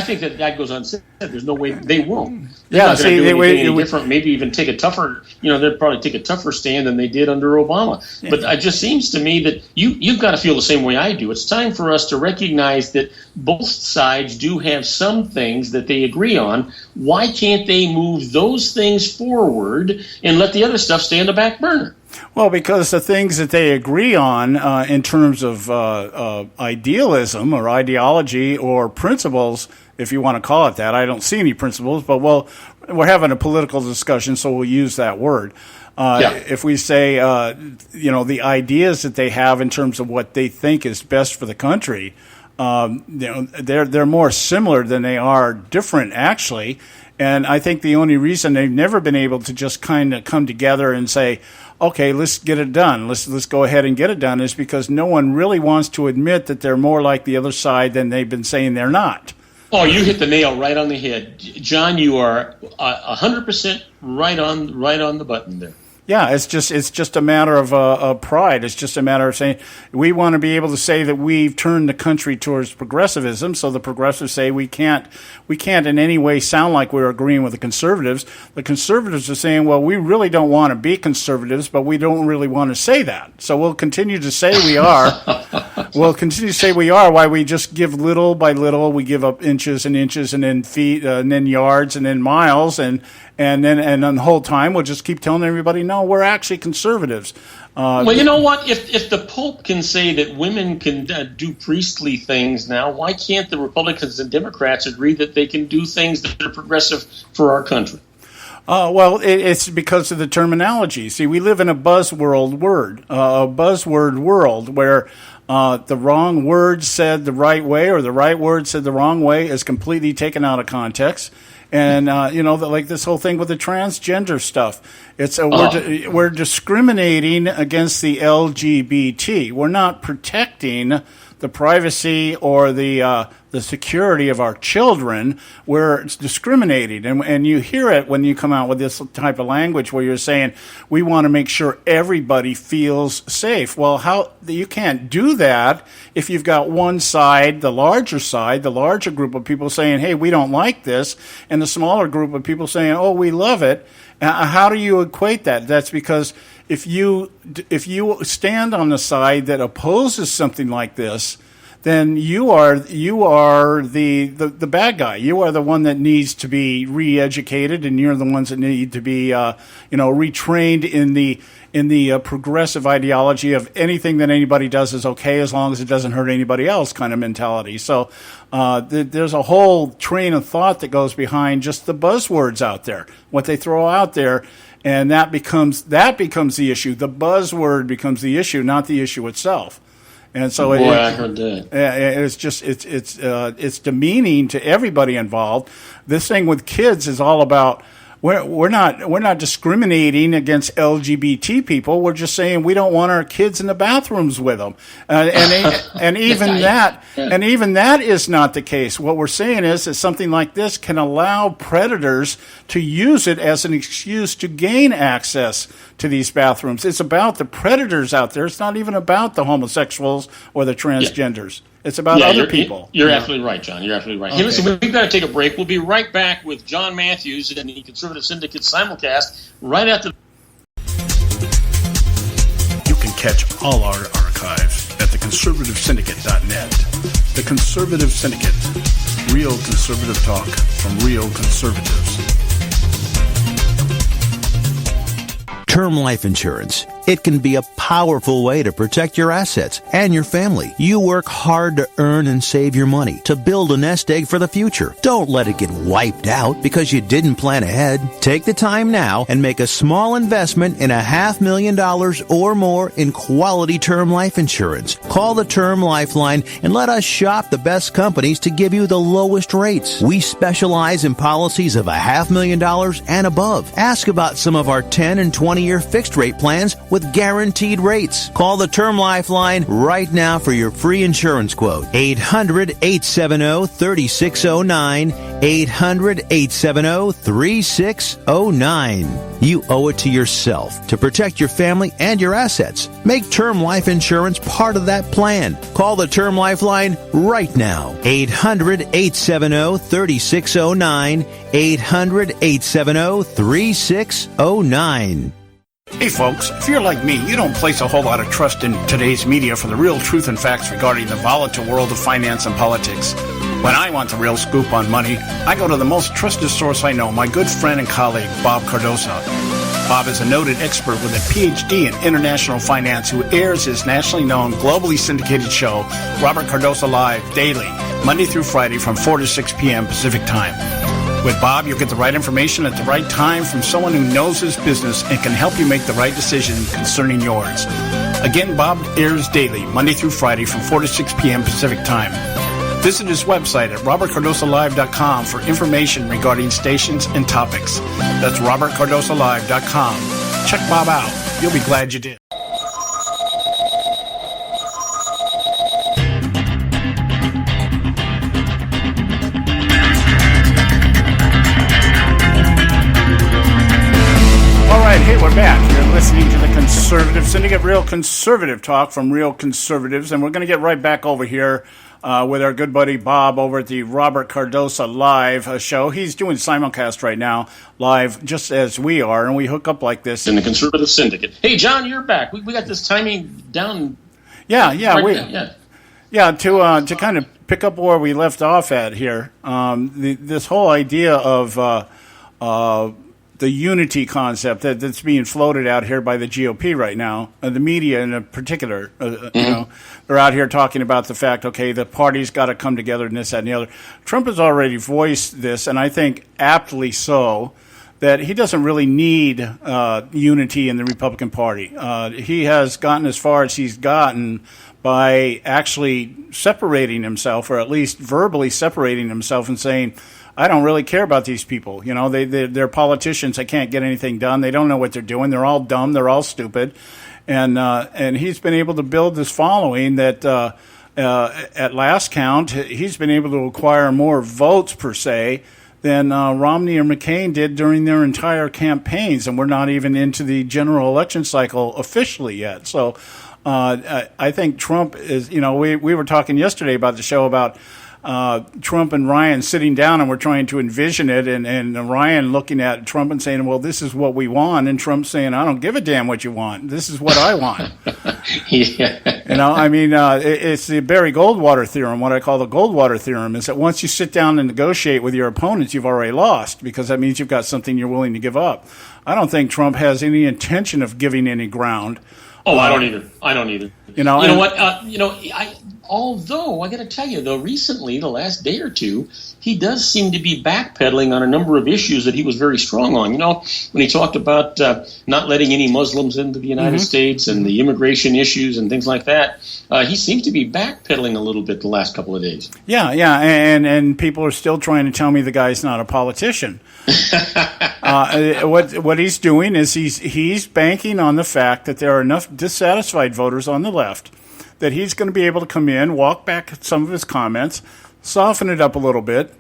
think that goes unsaid. There's no way they won't. They're not going to do anything any different. Maybe even take a tougher. They'd probably take a tougher stand than they did under Obama. Yeah. But it just seems to me that you've got to feel the same way I do. It's time for us to recognize that both sides do have some things that they agree on. Why can't they move those things forward and let the other stuff stay on the back burner? Well, because the things that they agree on in terms of idealism or ideology or principles, if you want to call it that, I don't see any principles, but we're having a political discussion, so we'll use that word. If we say, the ideas that they have in terms of what they think is best for the country, they're more similar than they are different, actually. And I think the only reason they've never been able to just kind of come together and say, okay, let's get it done, let's go ahead and get it done, is because no one really wants to admit that they're more like the other side than they've been saying they're not. Oh, you hit the nail right on the head, John. You are 100% right on the button there. Yeah, it's just a matter of pride. It's just a matter of saying we want to be able to say that we've turned the country towards progressivism. So the progressives say we can't in any way sound like we're agreeing with the conservatives. The conservatives are saying, well, we really don't want to be conservatives, but we don't really want to say that. So we'll continue to say we are. We'll continue to say we are. Why we just give little by little. We give up inches and inches, and then feet, and then yards, and then miles, and then the whole time we'll just keep telling everybody, no, we're actually conservatives. Well, you know what? If the Pope can say that women can do priestly things now, why can't the Republicans and Democrats agree that they can do things that are progressive for our country? Well, it's because of the terminology. See, we live in a buzzword world where the wrong word said the right way or the right word said the wrong way is completely taken out of context. And, like this whole thing with the transgender stuff. It's we're discriminating against the LGBT. We're not protecting the privacy or the security of our children. We're discriminating. And you hear it when you come out with this type of language where you're saying, we want to make sure everybody feels safe. Well, you can't do that if you've got one side, the larger group of people saying, hey, we don't like this, and the smaller group of people saying, oh, we love it. How do you equate that? That's because if you stand on the side that opposes something like this, then you are the bad guy. You are the one that needs to be re-educated, and you're the ones that need to be retrained in the progressive ideology of anything that anybody does is okay as long as it doesn't hurt anybody else kind of mentality. So there's a whole train of thought that goes behind just the buzzwords out there, what they throw out there, and that becomes the issue. The buzzword becomes the issue, not the issue itself. And so I heard that. It's just it's demeaning to everybody involved. This thing with kids is all about we're not discriminating against LGBT people. We're just saying we don't want our kids in the bathrooms with them, and even that is not the case. What we're saying is that something like this can allow predators to use it as an excuse to gain access to these bathrooms. It's about the predators out there. It's not even about the homosexuals or the transgenders. Yeah. It's about other people. You're absolutely right, John. You're absolutely right. Okay. Hey, listen, we've got to take a break. We'll be right back with John Matthews and the Conservative Syndicate simulcast right after. You can catch all our archives at theconservativesyndicate.net. The Conservative Syndicate. Real conservative talk from real conservatives. Term life insurance. It can be a powerful way to protect your assets and your family. You work hard to earn and save your money to build a nest egg for the future. Don't let it get wiped out because you didn't plan ahead. Take the time now and make a small investment in $500,000 or more in quality term life insurance. Call the Term Lifeline and let us shop the best companies to give you the lowest rates. We specialize in policies of $500,000 and above. Ask about some of our 10 and 20-year fixed rate plans with guaranteed rates. Call the Term Lifeline right now for your free insurance quote. 800-870-3609. 800-870-3609. You owe it to yourself to protect your family and your assets. Make term life insurance part of that plan. Call the Term Lifeline right now. 800-870-3609. 800-870-3609. Hey folks, if you're like me, you don't place a whole lot of trust in today's media for the real truth and facts regarding the volatile world of finance and politics. When I want the real scoop on money, I go to the most trusted source I know, my good friend and colleague, Bob Cardosa. Bob is a noted expert with a PhD in international finance who airs his nationally known, globally syndicated show, Robert Cardosa Live, daily, Monday through Friday from 4 to 6 p.m. Pacific Time. With Bob, you'll get the right information at the right time from someone who knows his business and can help you make the right decision concerning yours. Again, Bob airs daily, Monday through Friday from 4 to 6 p.m. Pacific Time. Visit his website at robertcardosalive.com for information regarding stations and topics. That's robertcardosalive.com. Check Bob out. You'll be glad you did. Hey, we're back. You're listening to the Conservative Syndicate, real conservative talk from real conservatives, and we're going to get right back over here with our good buddy Bob over at the Robert Cardosa Live show. He's doing simulcast right now, live, just as we are, and we hook up like this. In the Conservative Syndicate. Hey, John, you're back. We got this timing down. Yeah. Yeah, to kind of pick up where we left off at here, this whole idea of the unity concept that's being floated out here by the GOP right now, the media in particular, you know, they're out here talking about the fact, okay, the party's got to come together and this, that, and the other. Trump has already voiced this, and I think aptly so, that he doesn't really need unity in the Republican Party. He has gotten as far as he's gotten by actually separating himself, or at least verbally separating himself and saying, I don't really care about these people. You know, they're politicians. They can't get anything done. They don't know what they're doing. They're all dumb. They're all stupid. And he's been able to build this following that at last count, he's been able to acquire more votes, per se, than Romney or McCain did during their entire campaigns. And we're not even into the general election cycle officially yet. So I think Trump is, you know, we were talking yesterday about the show about Trump and Ryan sitting down, and we're trying to envision it, and Ryan looking at Trump and saying, well, this is what we want, and Trump saying, I don't give a damn what you want. This is what I want. Yeah. You know, I mean, it's the Barry Goldwater theorem. What I call the Goldwater theorem is that once you sit down and negotiate with your opponents, you've already lost, because that means you've got something you're willing to give up. I don't think Trump has any intention of giving any ground. Oh, I don't either. You know what? Although I got to tell you, though, recently, the last day or two, he does seem to be backpedaling on a number of issues that he was very strong on. You know, when he talked about not letting any Muslims into the United States and the immigration issues and things like that, he seems to be backpedaling a little bit the last couple of days. Yeah, and people are still trying to tell me the guy's not a politician. What he's doing is he's banking on the fact that there are enough dissatisfied voters on the left that he's going to be able to come in, walk back some of his comments, soften it up a little bit,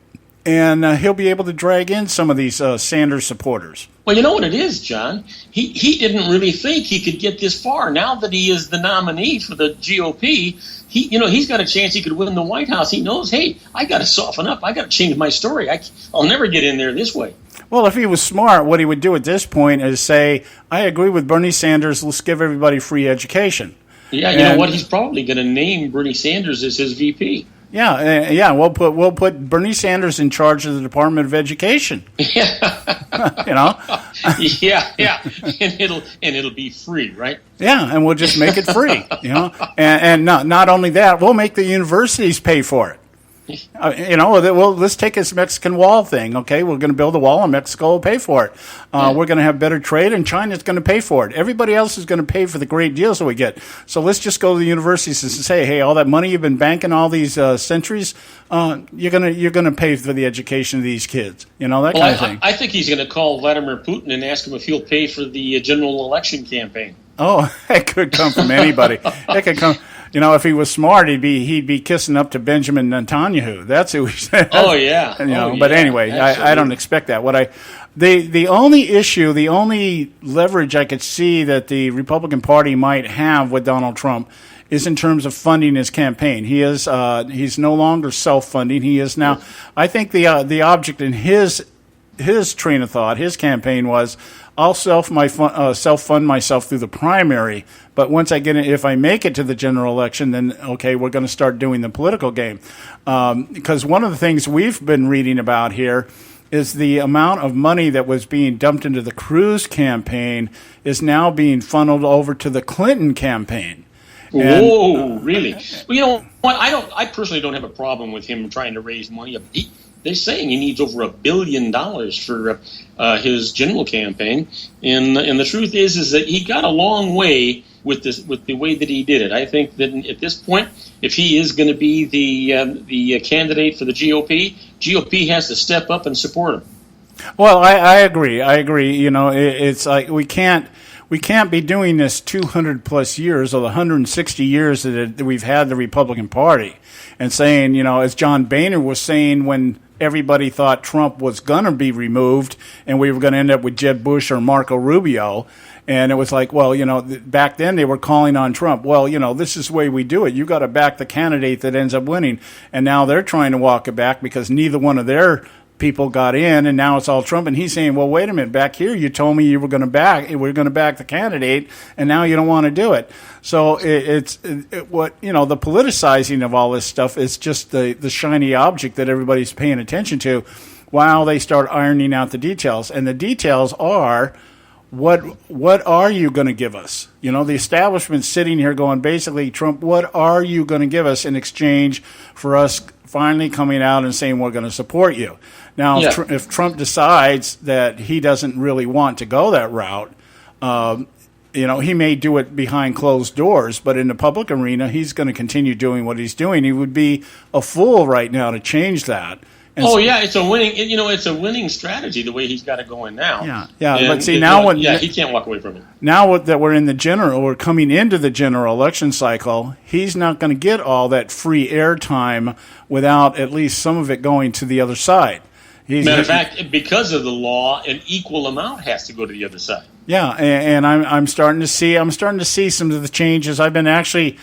and he'll be able to drag in some of these Sanders supporters. Well, you know what it is, John? He didn't really think he could get this far. Now that he is the nominee for the GOP, he's got a chance he could win the White House. He knows, hey, I got to soften up. I got to change my story. I'll never get in there this way. Well, if he was smart, what he would do at this point is say, I agree with Bernie Sanders. Let's give everybody free education. Yeah, you know what? He's probably going to name Bernie Sanders as his VP. Yeah. We'll put Bernie Sanders in charge of the Department of Education. Yeah. You know. Yeah. And it'll be free, right? Yeah, and we'll just make it free. You know, and not only that, we'll make the universities pay for it. Let's take this Mexican wall thing, okay? We're going to build a wall, and Mexico will pay for it. We're going to have better trade, and China's going to pay for it. Everybody else is going to pay for the great deals that we get. So let's just go to the universities and say, hey, all that money you've been banking all these centuries, you're going to pay for the education of these kids. You know, that kind of thing. I think he's going to call Vladimir Putin and ask him if he'll pay for the general election campaign. Oh, it could come from anybody. It could come. You know, if he was smart, he'd be kissing up to Benjamin Netanyahu. That's who he said. Oh yeah. But anyway, I don't expect that. The only issue, the only leverage I could see that the Republican Party might have with Donald Trump is in terms of funding his campaign. He's no longer self-funding. He is now. I think the object in his train of thought, his campaign was, I'll self-fund myself through the primary, but once if I make it to the general election, then okay, we're going to start doing the political game. Because one of the things we've been reading about here is the amount of money that was being dumped into the Cruz campaign is now being funneled over to the Clinton campaign. Whoa, really? Well, you know what? I personally don't have a problem with him trying to raise money. They're saying he needs over $1 billion for his general campaign, and the truth is that he got a long way with the way that he did it. I think that at this point, if he is going to be the candidate for the GOP has to step up and support him. Well, I agree. You know, it's like we can't be doing this 200 plus years or the 160 years that we've had the Republican Party and saying, you know, as John Boehner was saying when everybody thought Trump was going to be removed and we were going to end up with Jeb Bush or Marco Rubio. And it was like, well, you know, back then they were calling on Trump. Well, you know, this is the way we do it. You got to back the candidate that ends up winning. And now they're trying to walk it back because neither one of their people got in, and now it's all Trump. And he's saying, well, wait a minute, back here you told me we're going to back the candidate, and now you don't want to do it. So the politicizing of all this stuff is just the shiny object that everybody's paying attention to while they start ironing out the details. And the details are, what are you going to give us? The establishment's sitting here going, basically, Trump, what are you going to give us in exchange for us finally coming out and saying we're going to support you? Now, if Trump decides that he doesn't really want to go that route, he may do it behind closed doors, but in the public arena, he's going to continue doing what he's doing. He would be a fool right now to change that. It's a winning. It's a winning strategy the way he's got it going now. But see now he can't walk away from it. Now that we're coming into the general election cycle, he's not going to get all that free airtime without at least some of it going to the other side. Matter of fact, because of the law, an equal amount has to go to the other side. Yeah, and I'm starting to see some of the changes. I've been actually,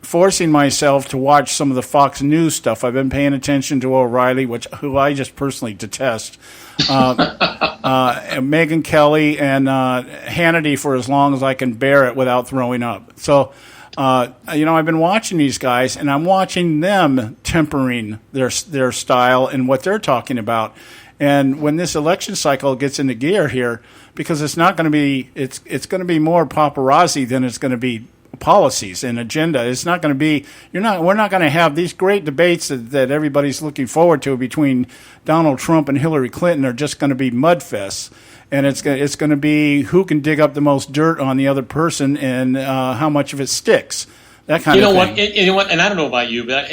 forcing myself to watch some of the Fox News stuff. I've been paying attention to O'Reilly, who I just personally detest, Megyn Kelly, and Hannity for as long as I can bear it without throwing up. So, I've been watching these guys, and I'm watching them tempering their style and what they're talking about. And when this election cycle gets into gear here, because it's not going to be, it's going to be more paparazzi than it's going to be policies and agenda. It's not going to be, we're not going to have these great debates that everybody's looking forward to between Donald Trump and Hillary Clinton are just going to be mudfests. And it's going to be who can dig up the most dirt on the other person and how much of it sticks. That kind of thing. You know what? And I don't know about you, but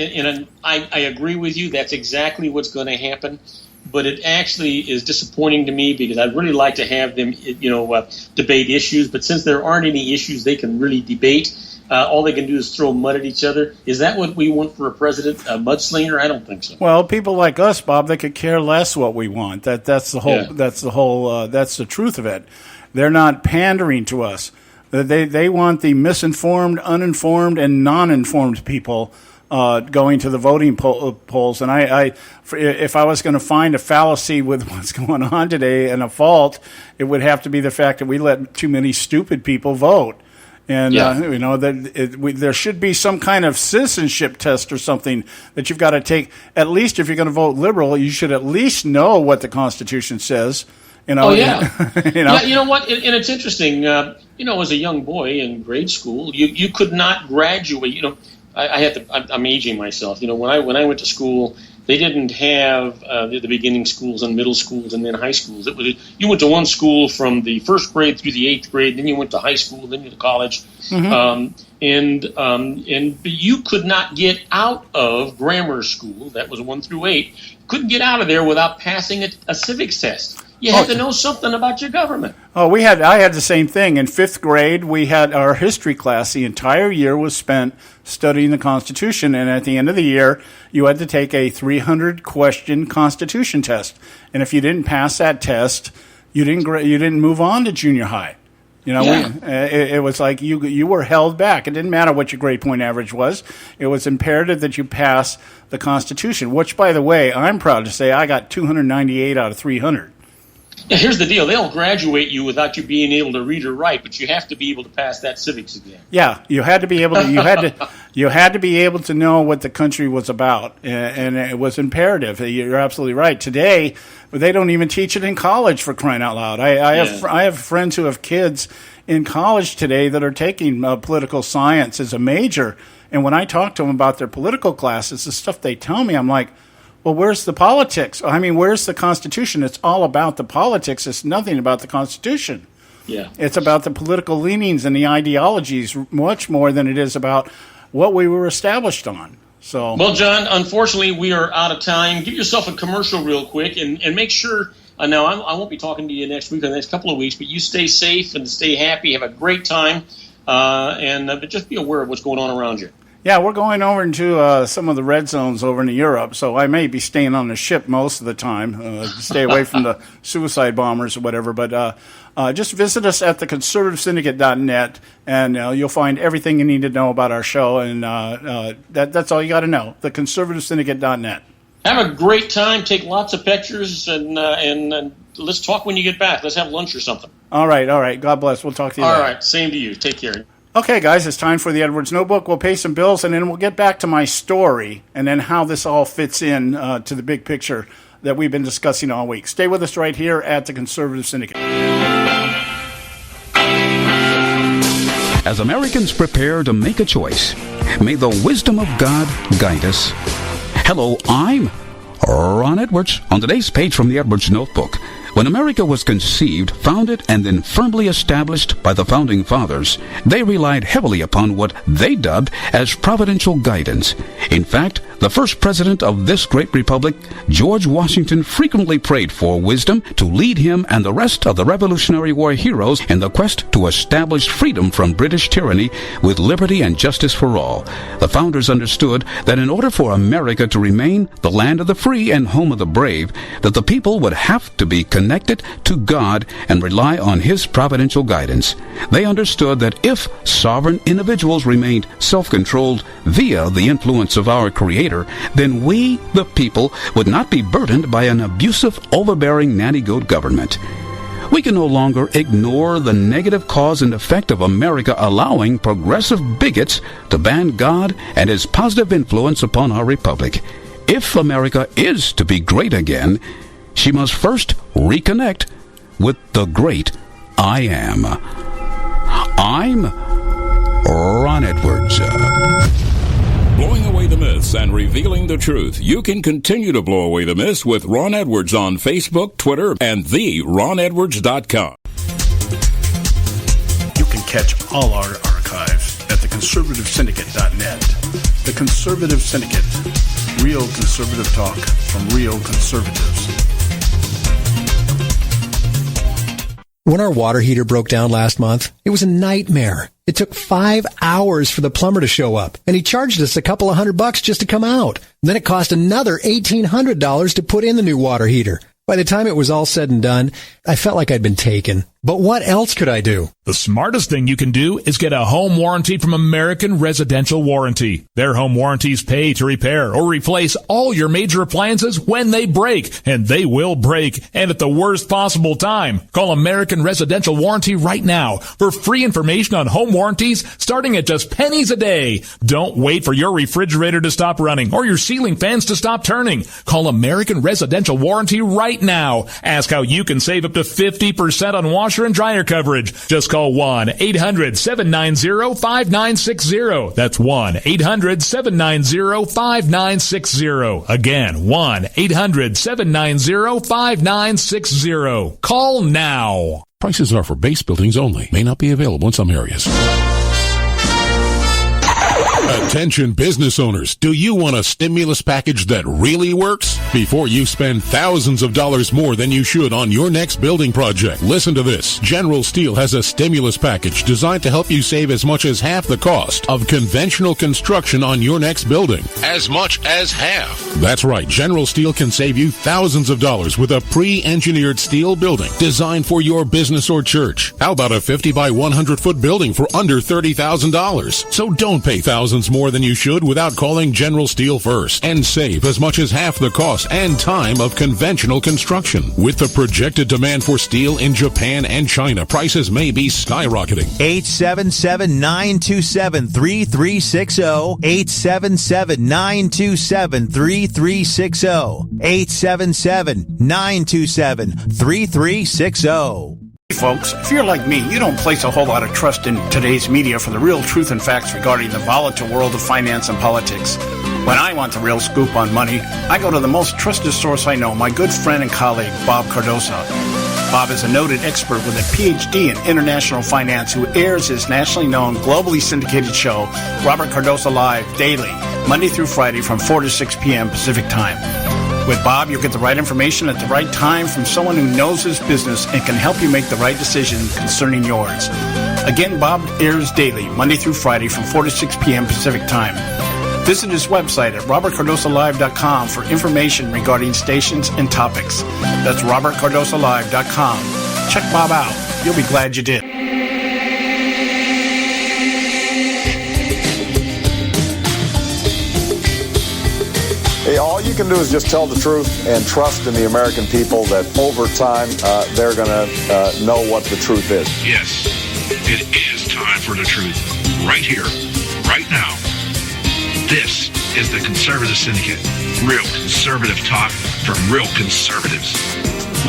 I agree with you. That's exactly what's going to happen. But it actually is disappointing to me because I'd really like to have them, debate issues. But since there aren't any issues they can really debate, all they can do is throw mud at each other. Is that what we want for a president, a mudslinger? I don't think so. Well, people like us, Bob, they could care less what we want. That's the truth of it. They're not pandering to us. They want the misinformed, uninformed, and non-informed people going to the voting polls. And if I was going to find a fallacy with what's going on today and a fault, it would have to be the fact that we let too many stupid people vote. And, there should be some kind of citizenship test or something that you've got to take. At least if you're going to vote liberal, you should at least know what the Constitution says. Oh, yeah. Yeah, you know what? And it's interesting. As a young boy in grade school, you could not graduate. I'm aging myself. When I went to school, they didn't have the beginning schools and middle schools and then high schools. You went to one school from the first grade through the 8th grade, then you went to high school, then you to college, and you could not get out of grammar school. That was 1 through 8. Couldn't get out of there without passing a civics test. You had to know something about your government. Oh, I had the same thing. In 5th grade, we had our history class. The entire year was spent studying the Constitution, and at the end of the year, you had to take a 300-question Constitution test. And if you didn't pass that test, you didn't move on to junior high. It was like you were held back. It didn't matter what your grade point average was. It was imperative that you pass the Constitution, which, by the way, I'm proud to say I got 298 out of 300. Yeah, here's the deal. They'll graduate you without you being able to read or write, but you have to be able to pass that civics exam. Yeah, you had to be able to. You had to be able to know what the country was about, and it was imperative. You're absolutely right. Today, they don't even teach it in college, for crying out loud. I have friends who have kids in college today that are taking political science as a major, and when I talk to them about their political classes, the stuff they tell me, I'm like, well, where's the politics? I mean, where's the Constitution? It's all about the politics. It's nothing about the Constitution. Yeah. It's about the political leanings and the ideologies much more than it is about what we were established on. So, well, John, unfortunately, we are out of time. Give yourself a commercial real quick and make sure, now I won't be talking to you next week or the next couple of weeks, but you stay safe and stay happy. Have a great time. But just be aware of what's going on around you. Yeah, we're going over into some of the red zones over in Europe, so I may be staying on the ship most of the time to stay away from the suicide bombers or whatever. But just visit us at theconservativesyndicate.net, and you'll find everything you need to know about our show, and that's all you got to know, theconservativesyndicate.net. Have a great time. Take lots of pictures, and let's talk when you get back. Let's have lunch or something. All right. God bless. We'll talk to you later. All right. Same to you. Take care. Okay, guys, it's time for the Edwards Notebook. We'll pay some bills, and then we'll get back to my story and then how this all fits in to the big picture that we've been discussing all week. Stay with us right here at the Conservative Syndicate. As Americans prepare to make a choice, may the wisdom of God guide us. Hello, I'm Ron Edwards. On today's page from the Edwards Notebook, when America was conceived, founded, and then firmly established by the Founding Fathers, they relied heavily upon what they dubbed as providential guidance. In fact, the first president of this great republic, George Washington, frequently prayed for wisdom to lead him and the rest of the Revolutionary War heroes in the quest to establish freedom from British tyranny with liberty and justice for all. The founders understood that in order for America to remain the land of the free and home of the brave, that the people would have to be connected to God and rely on His providential guidance. They understood that if sovereign individuals remained self-controlled via the influence of our Creator, then we, the people, would not be burdened by an abusive, overbearing nanny-goat government. We can no longer ignore the negative cause and effect of America allowing progressive bigots to ban God and His positive influence upon our republic. If America is to be great again, she must first reconnect with the great I Am. I'm Ron Edwards. Blowing away the myths and revealing the truth. You can continue to blow away the myths with Ron Edwards on Facebook, Twitter, and theronedwards.com. You can catch all our archives at theconservativesyndicate.net. The Conservative Syndicate. Real conservative talk from real conservatives. When our water heater broke down last month, it was a nightmare. It took 5 hours for the plumber to show up, and he charged us a couple of $100 just to come out. Then it cost another $1,800 to put in the new water heater. By the time it was all said and done, I felt like I'd been taken. But what else could I do? The smartest thing you can do is get a home warranty from American Residential Warranty. Their home warranties pay to repair or replace all your major appliances when they break, and they will break, and at the worst possible time. Call American Residential Warranty right now for free information on home warranties starting at just pennies a day. Don't wait for your refrigerator to stop running or your ceiling fans to stop turning. Call American Residential Warranty right now. Ask how you can save up to 50% on washer and dryer coverage. Just call 1-800-790-5960. That's 1-800-790-5960. Again, 1-800-790-5960. Call now. Prices are for base buildings only. May not be available in some areas. Attention business owners, do you want a stimulus package that really works? Before you spend thousands of dollars more than you should on your next building project, listen to this. General Steel has a stimulus package designed to help you save as much as half the cost of conventional construction on your next building. As much as half. That's right, General Steel can save you thousands of dollars with a pre-engineered steel building designed for your business or church. How about a 50 by 100 foot building for under $30,000? So don't pay thousands more than you should without calling General Steel first and save as much as half the cost and time of conventional construction. With the projected demand for steel in Japan and China, prices may be skyrocketing. 877-927-3360. 877-927-3360. 877-927-3360. Folks, if you're like me, you don't place a whole lot of trust in today's media for the real truth and facts regarding the volatile world of finance and politics. When I want the real scoop on money, I go to the most trusted source I know, my good friend and colleague, Bob Cardoso. Bob is a noted expert with a PhD in international finance who airs his nationally known, globally syndicated show, Robert Cardoso Live, daily, Monday through Friday from 4 to 6 p.m. Pacific Time. With Bob, you'll get the right information at the right time from someone who knows his business and can help you make the right decision concerning yours. Again, Bob airs daily, Monday through Friday from 4 to 6 p.m. Pacific Time. Visit his website at robertcardosolive.com for information regarding stations and topics. That's robertcardosolive.com. Check Bob out. You'll be glad you did. All you can do is just tell the truth and trust in the American people that over time they're going to know what the truth is. Yes, it is time for the truth. Right here, right now. This is the Conservative Syndicate. Real conservative talk from real conservatives.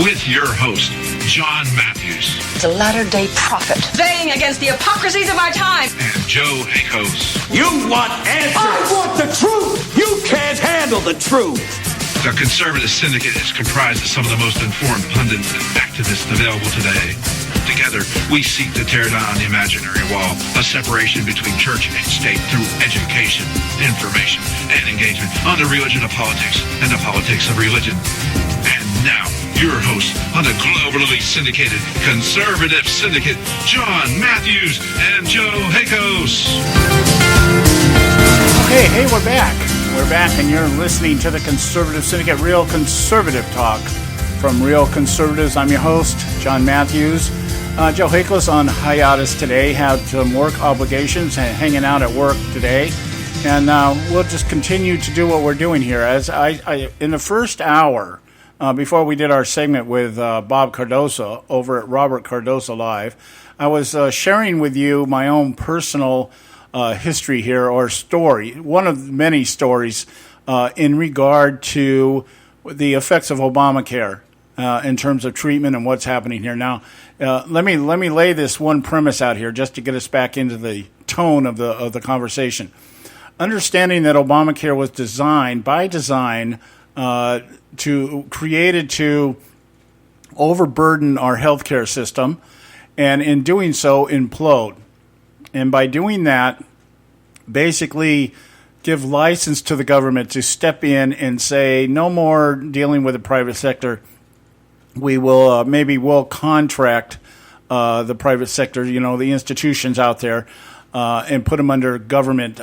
With your host, John Matthews. The latter-day prophet. Saying against the hypocrisies of our time. And Joe Hakos. You want answers. I want the truth. You can't handle the truth. The Conservative Syndicate is comprised of some of the most informed pundits and activists available today. Together, we seek to tear down the imaginary wall, a separation between church and state through education, information, and engagement on the religion of politics and the politics of religion. And now, your host on the globally syndicated Conservative Syndicate, John Matthews and Joe Hakos. Okay, hey, we're back. We're back, and you're listening to the Conservative Syndicate, real conservative talk from real conservatives. I'm your host, John Matthews. Joe Hakos on hiatus today, had some work obligations and hanging out at work today. And we'll just continue to do what we're doing here. As I in the first hour, before we did our segment with Bob Cardoso over at Robert Cardoso Live, I was sharing with you my own personal history here, or story, one of many stories in regard to the effects of Obamacare in terms of treatment and what's happening here. Now, let me lay this one premise out here just to get us back into the tone of the conversation. Understanding that Obamacare was designed by design created to overburden our healthcare system, and in doing so implode. And by doing that, basically give license to the government to step in and say, no more dealing with the private sector. We will we'll contract the private sector, the institutions out there, and put them under government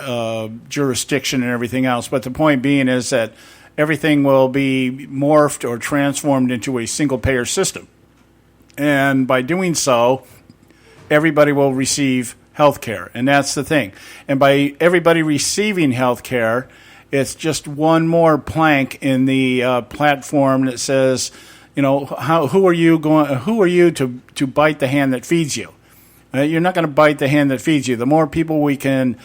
jurisdiction and everything else. But the point being is that everything will be morphed or transformed into a single-payer system. And by doing so, everybody will receive health care, and that's the thing. And by everybody receiving health care, it's just one more plank in the platform that says, who are you to bite the hand that feeds you? You're not going to bite the hand that feeds you. The more people we can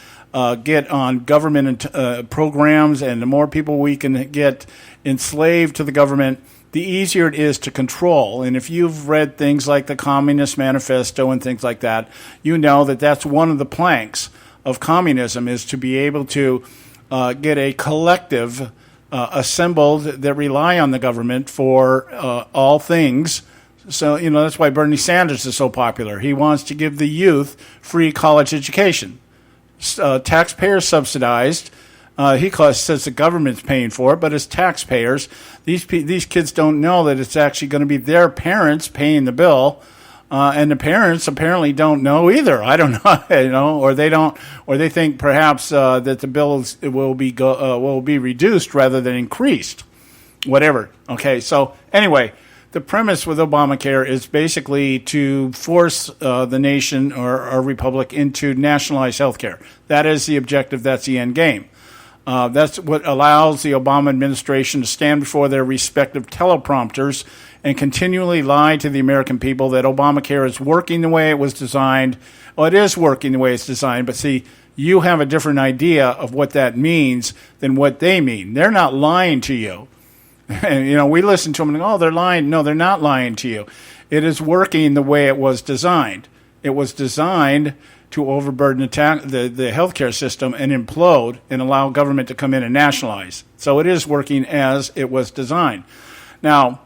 get on government programs, and the more people we can get enslaved to the government, the easier it is to control. And if you've read things like the Communist Manifesto and things like that, you know that that's one of the planks of communism, is to be able to get a collective assembled that rely on the government for all things. So, that's why Bernie Sanders is so popular. He wants to give the youth free college education. Taxpayer subsidized. He says the government's paying for it, but as taxpayers, these kids don't know that it's actually going to be their parents paying the bill, and the parents apparently don't know either. I don't know, or they don't, or they think perhaps that the bills will be reduced rather than increased, whatever. Okay, so anyway, the premise with Obamacare is basically to force the nation or our republic into nationalized health care. That is the objective. That's the end game. That's what allows the Obama administration to stand before their respective teleprompters and continually lie to the American people that Obamacare is working the way it was designed. Well, it is working the way it's designed, but see, you have a different idea of what that means than what they mean. They're not lying to you. And, we listen to them and go, oh, they're lying. No, they're not lying to you. It is working the way it was designed. It was designed to overburden the healthcare system and implode and allow government to come in and nationalize. So it is working as it was designed. Now,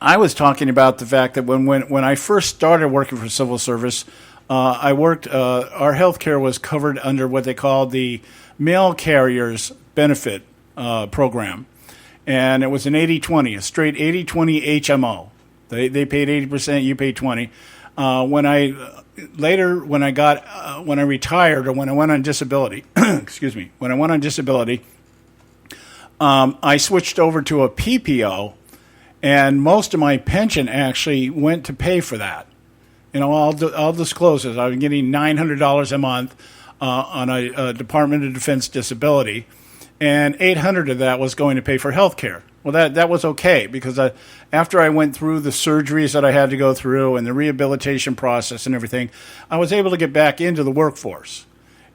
I was talking about the fact that when I first started working for civil service, I worked, our healthcare was covered under what they called the mail carriers benefit program. And it was an 80-20, a straight 80-20 HMO. They paid 80%, you paid 20%. When I retired, or when I went on disability, excuse me, when I went on disability, I switched over to a PPO, and most of my pension actually went to pay for that. I'll disclose this. I was getting $900 a month on a Department of Defense disability, and $800 of that was going to pay for health care. Well, that was okay, because after I went through the surgeries that I had to go through and the rehabilitation process and everything, I was able to get back into the workforce.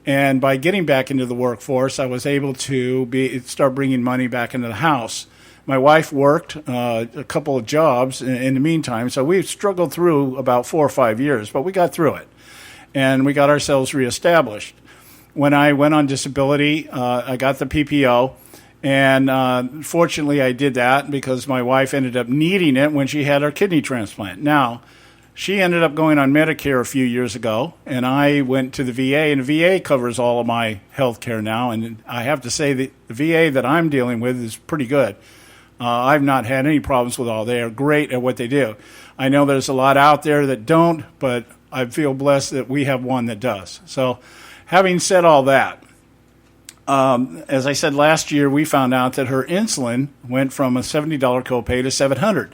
And by getting back into the workforce, I was able to start bringing money back into the house. My wife worked a couple of jobs in the meantime, so we struggled through about 4 or 5 years, but we got through it, and we got ourselves reestablished. When I went on disability, I got the PPO, and fortunately I did that because my wife ended up needing it when she had her kidney transplant. Now, she ended up going on Medicare a few years ago, and I went to the VA, and the VA covers all of my health care now, and I have to say that the VA that I'm dealing with is pretty good. I've not had any problems with all. They are great at what they do. I know there's a lot out there that don't, but I feel blessed that we have one that does. So having said all that, as I said last year, we found out that her insulin went from a $70 copay to $700.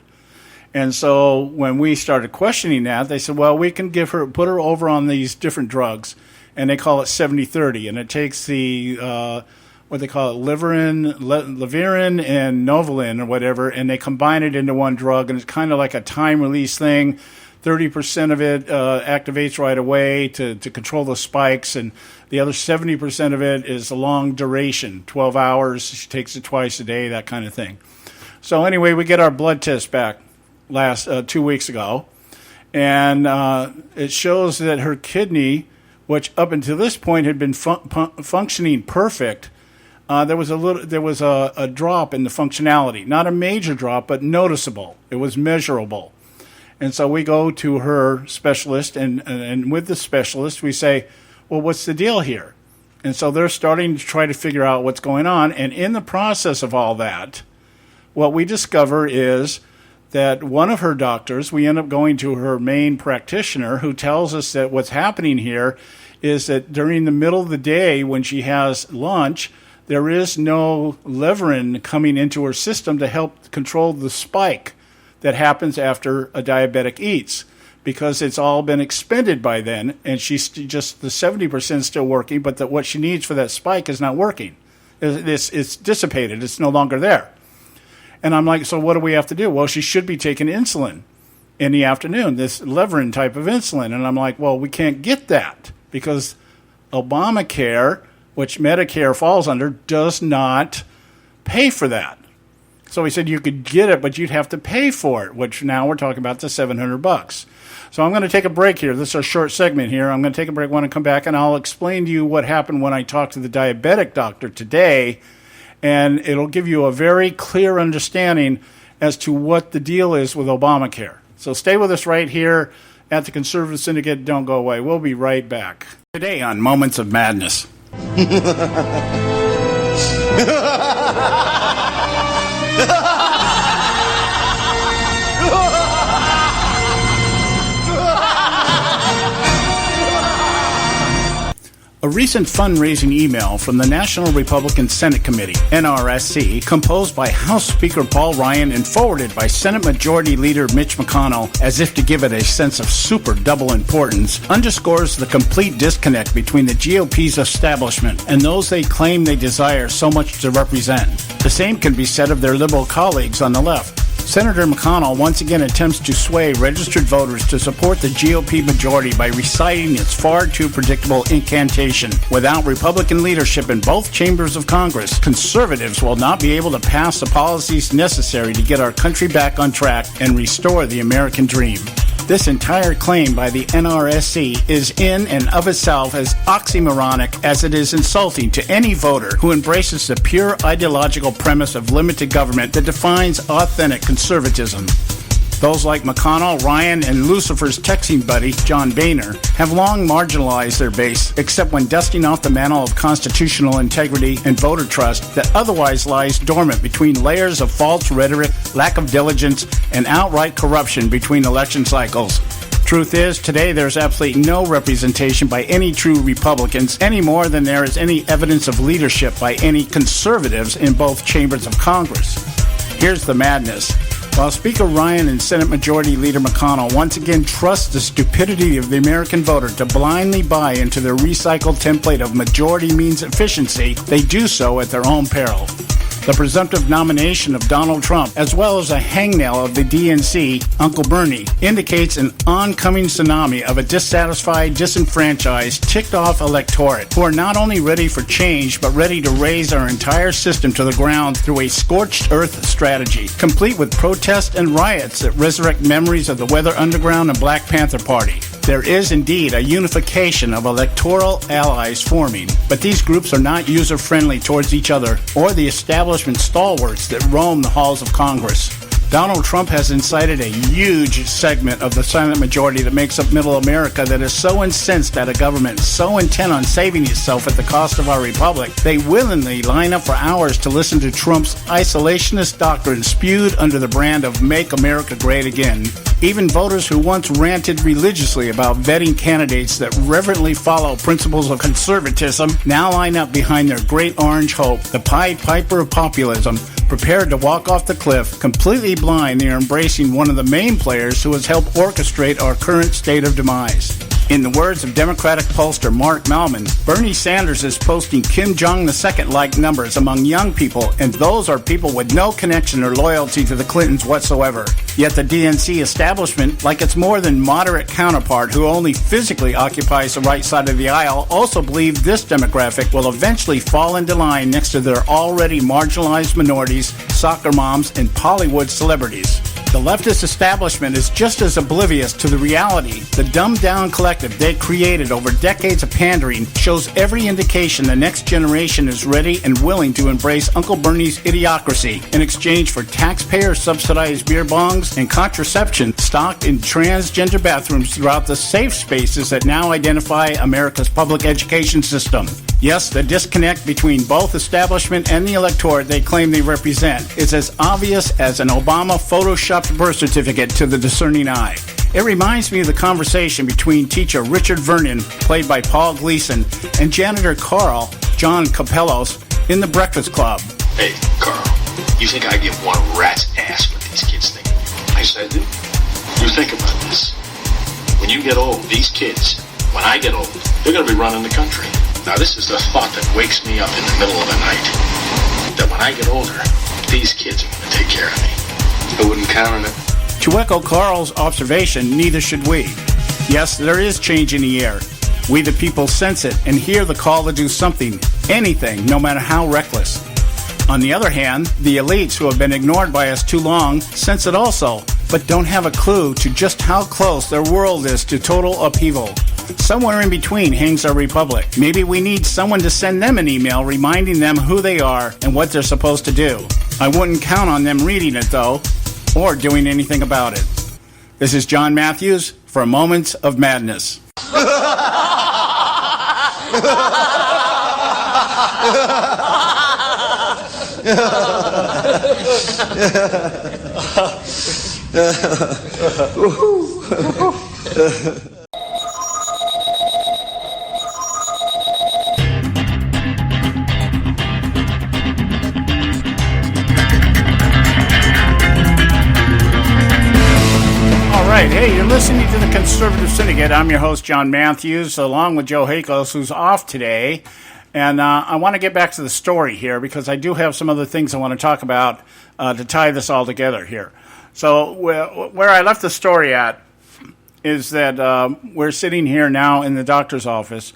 And so when we started questioning that, they said, well, we can put her over on these different drugs, and they call it 70-30, and it takes the what they call it, Leverin and Novolin or whatever, and they combine it into one drug, and it's kind of like a time-release thing. 30% of it activates right away to control the spikes, and the other 70% of it is a long duration, 12 hours. She takes it twice a day, that kind of thing. So anyway, we get our blood test back 2 weeks ago, and it shows that her kidney, which up until this point had been functioning perfect, there was a drop in the functionality. Not a major drop, but noticeable. It was measurable. And so we go to her specialist, and with the specialist, we say, well, what's the deal here? And so they're starting to try to figure out what's going on. And in the process of all that, what we discover is that one of her doctors, we end up going to her main practitioner, who tells us that what's happening here is that during the middle of the day when she has lunch, there is no Leverin coming into her system to help control the spike that happens after a diabetic eats, because it's all been expended by then, and she's just the 70% is still working, but what she needs for that spike is not working. It's dissipated. It's no longer there. And I'm like, so what do we have to do? Well, she should be taking insulin in the afternoon, this Leverin type of insulin. And I'm like, well, we can't get that because Obamacare, which Medicare falls under, does not pay for that. So he said you could get it, but you'd have to pay for it, which now we're talking about the $700. So I'm going to take a break here. This is a short segment here. I'm going to take a break when I come back, and I'll explain to you what happened when I talked to the diabetic doctor today, and it'll give you a very clear understanding as to what the deal is with Obamacare. So stay with us right here at the Conservative Syndicate. Don't go away. We'll be right back. Today on Moments of Madness. A recent fundraising email from the National Republican Senate Committee, NRSC, composed by House Speaker Paul Ryan and forwarded by Senate Majority Leader Mitch McConnell as if to give it a sense of super double importance, underscores the complete disconnect between the GOP's establishment and those they claim they desire so much to represent. The same can be said of their liberal colleagues on the left. Senator McConnell once again attempts to sway registered voters to support the GOP majority by reciting its far too predictable incantation. Without Republican leadership in both chambers of Congress, conservatives will not be able to pass the policies necessary to get our country back on track and restore the American dream. This entire claim by the NRSC is in and of itself as oxymoronic as it is insulting to any voter who embraces the pure ideological premise of limited government that defines authentic conservatism. Those like McConnell, Ryan, and Lucifer's texting buddy, John Boehner, have long marginalized their base, except when dusting off the mantle of constitutional integrity and voter trust that otherwise lies dormant between layers of false rhetoric, lack of diligence, and outright corruption between election cycles. Truth is, today there's absolutely no representation by any true Republicans any more than there is any evidence of leadership by any conservatives in both chambers of Congress. Here's the madness. While Speaker Ryan and Senate Majority Leader McConnell once again trust the stupidity of the American voter to blindly buy into their recycled template of majority means efficiency, they do so at their own peril. The presumptive nomination of Donald Trump, as well as a hangnail of the DNC, Uncle Bernie, indicates an oncoming tsunami of a dissatisfied, disenfranchised, ticked-off electorate who are not only ready for change, but ready to raise our entire system to the ground through a scorched earth strategy, complete with protests and riots that resurrect memories of the Weather Underground and Black Panther Party. There is indeed a unification of electoral allies forming, but these groups are not user-friendly towards each other or the establishment stalwarts that roam the halls of Congress. Donald Trump has incited a huge segment of the silent majority that makes up middle America that is so incensed at a government so intent on saving itself at the cost of our republic, they willingly line up for hours to listen to Trump's isolationist doctrine spewed under the brand of Make America Great Again. Even voters who once ranted religiously about vetting candidates that reverently follow principles of conservatism now line up behind their great orange hope, the Pied Piper of populism, prepared to walk off the cliff, completely blind they are embracing one of the main players who has helped orchestrate our current state of demise. In the words of Democratic pollster Mark Malman, Bernie Sanders is posting Kim Jong II-like numbers among young people, and those are people with no connection or loyalty to the Clintons whatsoever. Yet the DNC establishment, like its more than moderate counterpart who only physically occupies the right side of the aisle, also believe this demographic will eventually fall into line next to their already marginalized minorities, soccer moms, and Hollywood celebrities. The leftist establishment is just as oblivious to the reality. The dumbed-down collective they created over decades of pandering shows every indication the next generation is ready and willing to embrace Uncle Bernie's idiocracy in exchange for taxpayer-subsidized beer bongs and contraception stocked in transgender bathrooms throughout the safe spaces that now identify America's public education system. Yes, the disconnect between both establishment and the electorate they claim they represent is as obvious as an Obama photoshopped birth certificate to the discerning eye. It reminds me of the conversation between teacher Richard Vernon, played by Paul Gleason, and janitor Carl, John Capellos, in The Breakfast Club. Hey, Carl, you think I give one rat's ass what these kids think? I said, you think about this. When you get old, these kids, when I get old, they're going to be running the country. Now, this is the thought that wakes me up in the middle of the night. That when I get older, these kids are going to take care of me. I wouldn't count on it. To echo Carl's observation, neither should we. Yes, there is change in the air. We the people sense it and hear the call to do something, anything, no matter how reckless. On the other hand, the elites who have been ignored by us too long sense it also, but don't have a clue to just how close their world is to total upheaval. Somewhere in between hangs our republic. Maybe we need someone to send them an email reminding them who they are and what they're supposed to do. I wouldn't count on them reading it, though, or doing anything about it. This is John Matthews for Moments of Madness. Hey, you're listening to the Conservative Syndicate. I'm your host, John Matthews, along with Joe Hakos, who's off today. And I want to get back to the story here because I do have some other things I want to talk about to tie this all together here. So where I left the story at is that we're sitting here now in the doctor's office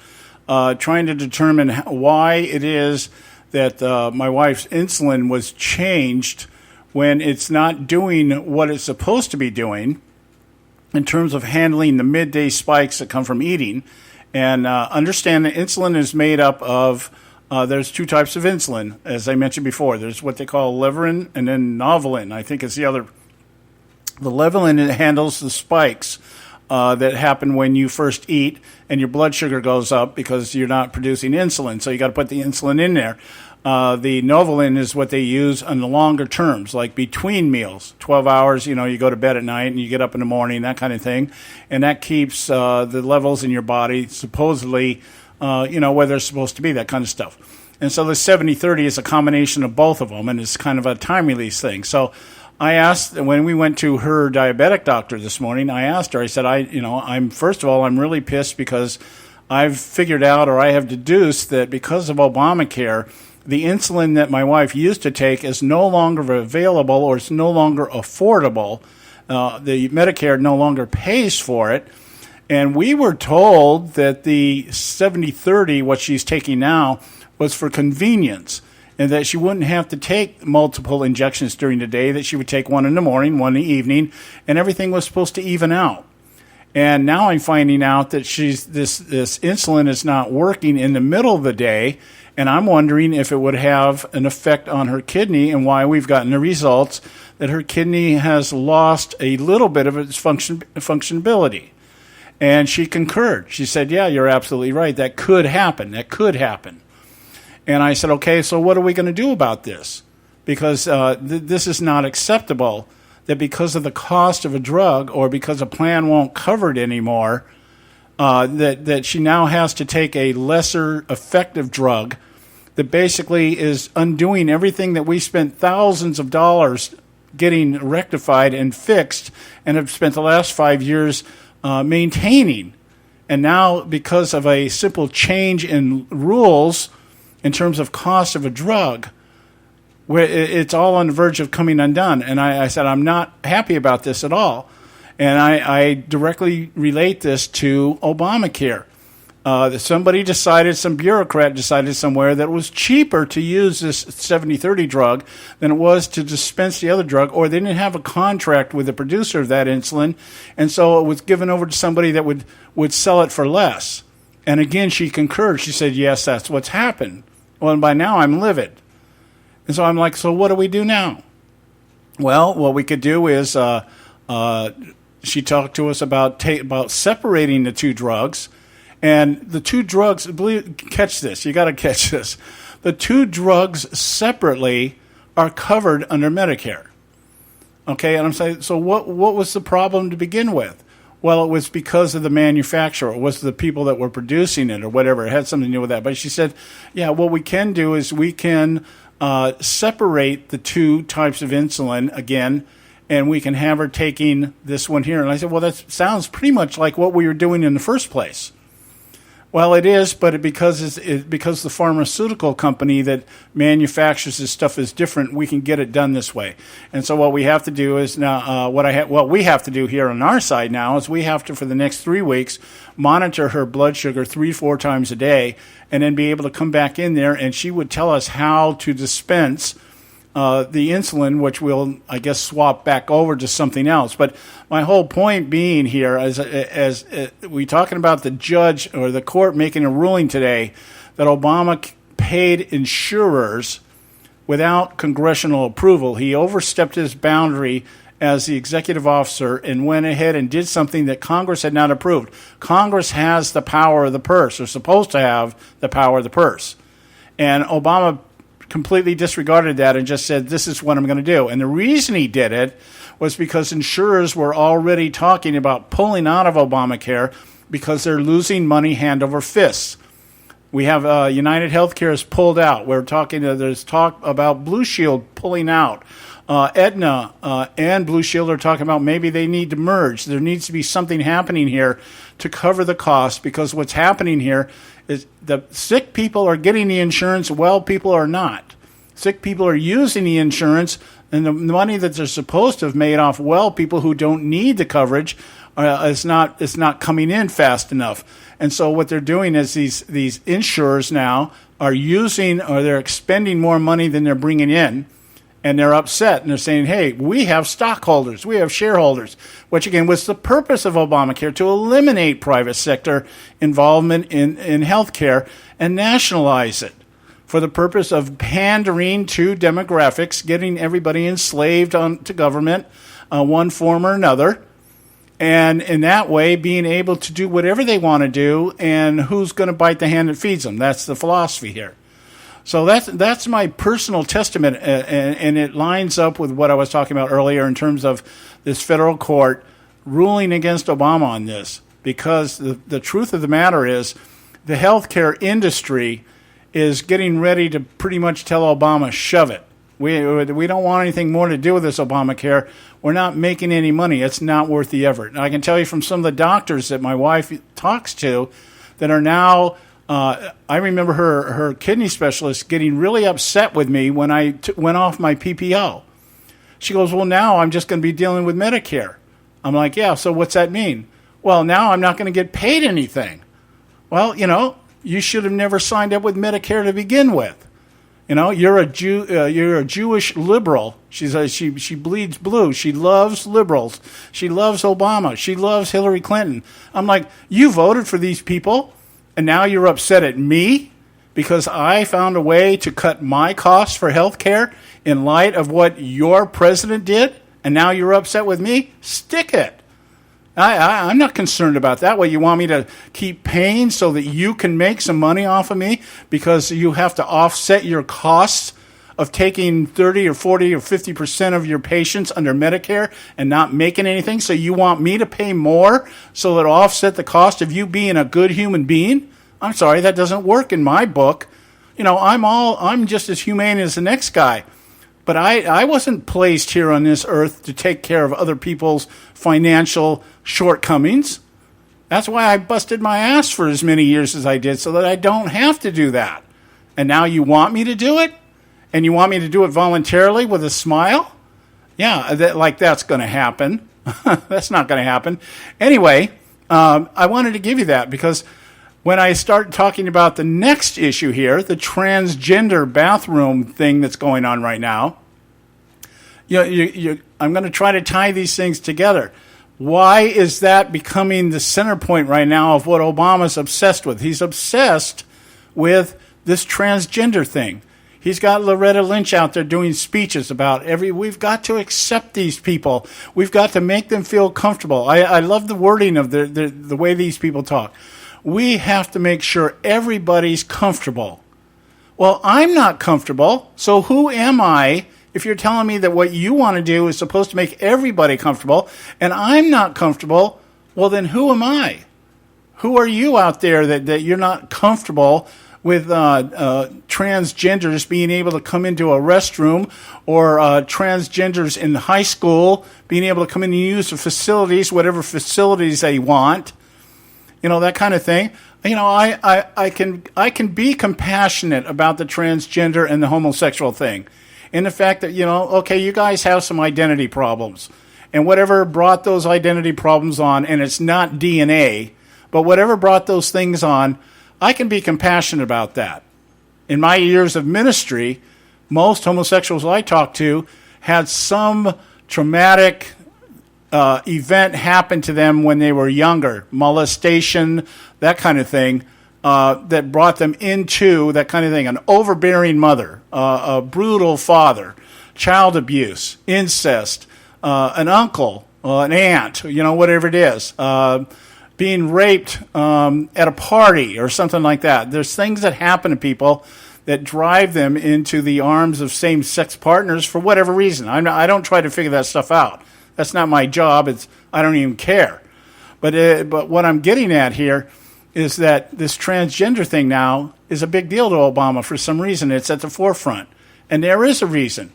trying to determine why it is that my wife's insulin was changed when it's not doing what it's supposed to be doing in terms of handling the midday spikes that come from eating. And understand that insulin is made up of, there's two types of insulin, as I mentioned before. There's what they call levarin and then novolin, I think is the other. The levarin handles the spikes that happen when you first eat and your blood sugar goes up because you're not producing insulin. So you got to put the insulin in there. The novolin is what they use on the longer terms, like between meals, 12 hours, you go to bed at night and you get up in the morning, that kind of thing. And that keeps the levels in your body supposedly, where they're supposed to be, that kind of stuff. And so the 70-30 is a combination of both of them, and it's kind of a time release thing. So I asked when we went to her diabetic doctor this morning. I asked her. I said, I'm first of all, I'm really pissed because I've figured out, or I have deduced, that because of Obamacare, the insulin that my wife used to take is no longer available, or it's no longer affordable. The Medicare no longer pays for it. And we were told that the 70-30, what she's taking now, was for convenience, and that she wouldn't have to take multiple injections during the day, that she would take one in the morning, one in the evening, and everything was supposed to even out. And now I'm finding out that this insulin is not working in the middle of the day, and I'm wondering if it would have an effect on her kidney, and why we've gotten the results that her kidney has lost a little bit of its functionability. And she concurred. She said, yeah, you're absolutely right. That could happen. That could happen. And I said, okay, so what are we going to do about this? Because this is not acceptable, that because of the cost of a drug, or because a plan won't cover it anymore, that she now has to take a lesser effective drug that basically is undoing everything that we spent thousands of dollars getting rectified and fixed, and have spent the last 5 years maintaining. And now, because of a simple change in rules in terms of cost of a drug, where it's all on the verge of coming undone. And I said, I'm not happy about this at all. And I directly relate this to Obamacare. Somebody decided, some bureaucrat decided somewhere, that it was cheaper to use this 70-30 drug than it was to dispense the other drug, or they didn't have a contract with the producer of that insulin, and so it was given over to somebody that would sell it for less. And again, she concurred. She said, yes, that's what's happened. Well, and by now I'm livid. And so I'm like, so what do we do now? Well, what we could do is she talked to us about separating the two drugs. And the two drugs, catch this, you got to catch this. The two drugs separately are covered under Medicare. Okay, and I'm saying, so what was the problem to begin with? Well, it was because of the manufacturer. It was the people that were producing it, or whatever. It had something to do with that. But she said, yeah, what we can do is we can separate the two types of insulin again, and we can have her taking this one here. And I said, well, that sounds pretty much like what we were doing in the first place. Well, it is, but because the pharmaceutical company that manufactures this stuff is different, we can get it done this way. And so what we have to do is now, what we have to do here on our side now is we have to, for the next 3 weeks, monitor her blood sugar 3-4 times a day, and then be able to come back in there, and she would tell us how to dispense the insulin, which we'll, I guess, swap back over to something else. But my whole point being here, as we talking about the judge or the court making a ruling today that Obama paid insurers without congressional approval. He overstepped his boundary as the executive officer and went ahead and did something that Congress had not approved. Congress has the power of the purse, or supposed to have the power of the purse. And Obama completely disregarded that and just said, this is what I'm going to do. And the reason he did it was because insurers were already talking about pulling out of Obamacare because they're losing money hand over fist. We have United Healthcare has pulled out. We're talking, there's talk about Blue Shield pulling out. Aetna and Blue Shield are talking about maybe they need to merge. There needs to be something happening here to cover the cost, because what's happening here is the sick people are getting the insurance, well people are not. Sick people are using the insurance, and the money that they're supposed to have made off well people who don't need the coverage is not coming in fast enough. And so what they're doing is these insurers now are using, or they're expending more money than they're bringing in. And they're upset, and they're saying, hey, we have stockholders, we have shareholders, which, again, was the purpose of Obamacare, to eliminate private sector involvement in healthcare and nationalize it for the purpose of pandering to demographics, getting everybody enslaved to government, one form or another, and in that way being able to do whatever they want to do, and who's going to bite the hand that feeds them. That's the philosophy here. So that's my personal testament, and it lines up with what I was talking about earlier in terms of this federal court ruling against Obama on this, because the truth of the matter is the healthcare industry is getting ready to pretty much tell Obama, shove it. We don't want anything more to do with this Obamacare. We're not making any money. It's not worth the effort. And I can tell you from some of the doctors that my wife talks to that are now, I remember her kidney specialist getting really upset with me when I went off my PPO. She goes, well, now I'm just going to be dealing with Medicare. I'm like, yeah, so what's that mean? Well, now I'm not going to get paid anything. Well, you should have never signed up with Medicare to begin with. You're a Jewish liberal. She bleeds blue. She loves liberals. She loves Obama. She loves Hillary Clinton. I'm like, you voted for these people, and now you're upset at me because I found a way to cut my costs for health care in light of what your president did, and now you're upset with me? Stick it. I'm not concerned about that. What, you want me to keep paying so that you can make some money off of me because you have to offset your costs of taking 30 or 40 or 50% of your patients under Medicare and not making anything? So you want me to pay more so that it'll offset the cost of you being a good human being? I'm sorry, that doesn't work in my book. I'm just as humane as the next guy. But I wasn't placed here on this earth to take care of other people's financial shortcomings. That's why I busted my ass for as many years as I did, so that I don't have to do that. And now you want me to do it? And you want me to do it voluntarily with a smile? Yeah, that's going to happen. That's not going to happen. Anyway, I wanted to give you that because when I start talking about the next issue here, the transgender bathroom thing that's going on right now, I'm going to try to tie these things together. Why is that becoming the center point right now of what Obama's obsessed with? He's obsessed with this transgender thing. He's got Loretta Lynch out there doing speeches about we've got to accept these people. We've got to make them feel comfortable. I love the wording of the way these people talk. We have to make sure everybody's comfortable. Well, I'm not comfortable, so who am I if you're telling me that what you want to do is supposed to make everybody comfortable and I'm not comfortable? Well, then who am I? Who are you out there that you're not comfortable with transgenders being able to come into a restroom or transgenders in high school being able to come in and use the facilities, whatever facilities they want? That kind of thing. I can be compassionate about the transgender and the homosexual thing. And the fact that, okay, you guys have some identity problems. And whatever brought those identity problems on, and it's not DNA, but whatever brought those things on, I can be compassionate about that. In my years of ministry, most homosexuals I talked to had some traumatic event happened to them when they were younger, molestation, that kind of thing, that brought them into that kind of thing. An overbearing mother, a brutal father, child abuse, incest, an uncle, an aunt, whatever it is, being raped at a party or something like that. There's things that happen to people that drive them into the arms of same-sex partners for whatever reason. I don't try to figure that stuff out. That's not my job. I don't even care. But what I'm getting at here is that this transgender thing now is a big deal to Obama for some reason. It's at the forefront. And there is a reason.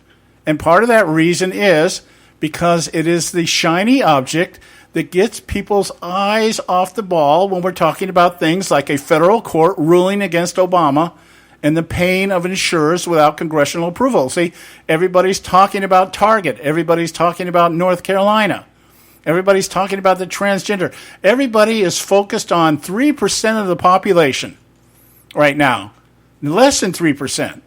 And part of that reason is because it is the shiny object that gets people's eyes off the ball when we're talking about things like a federal court ruling against Obama and the paying of insurers without congressional approval. See, everybody's talking about Target. Everybody's talking about North Carolina. Everybody's talking about the transgender. Everybody is focused on 3% of the population right now. Less than 3%.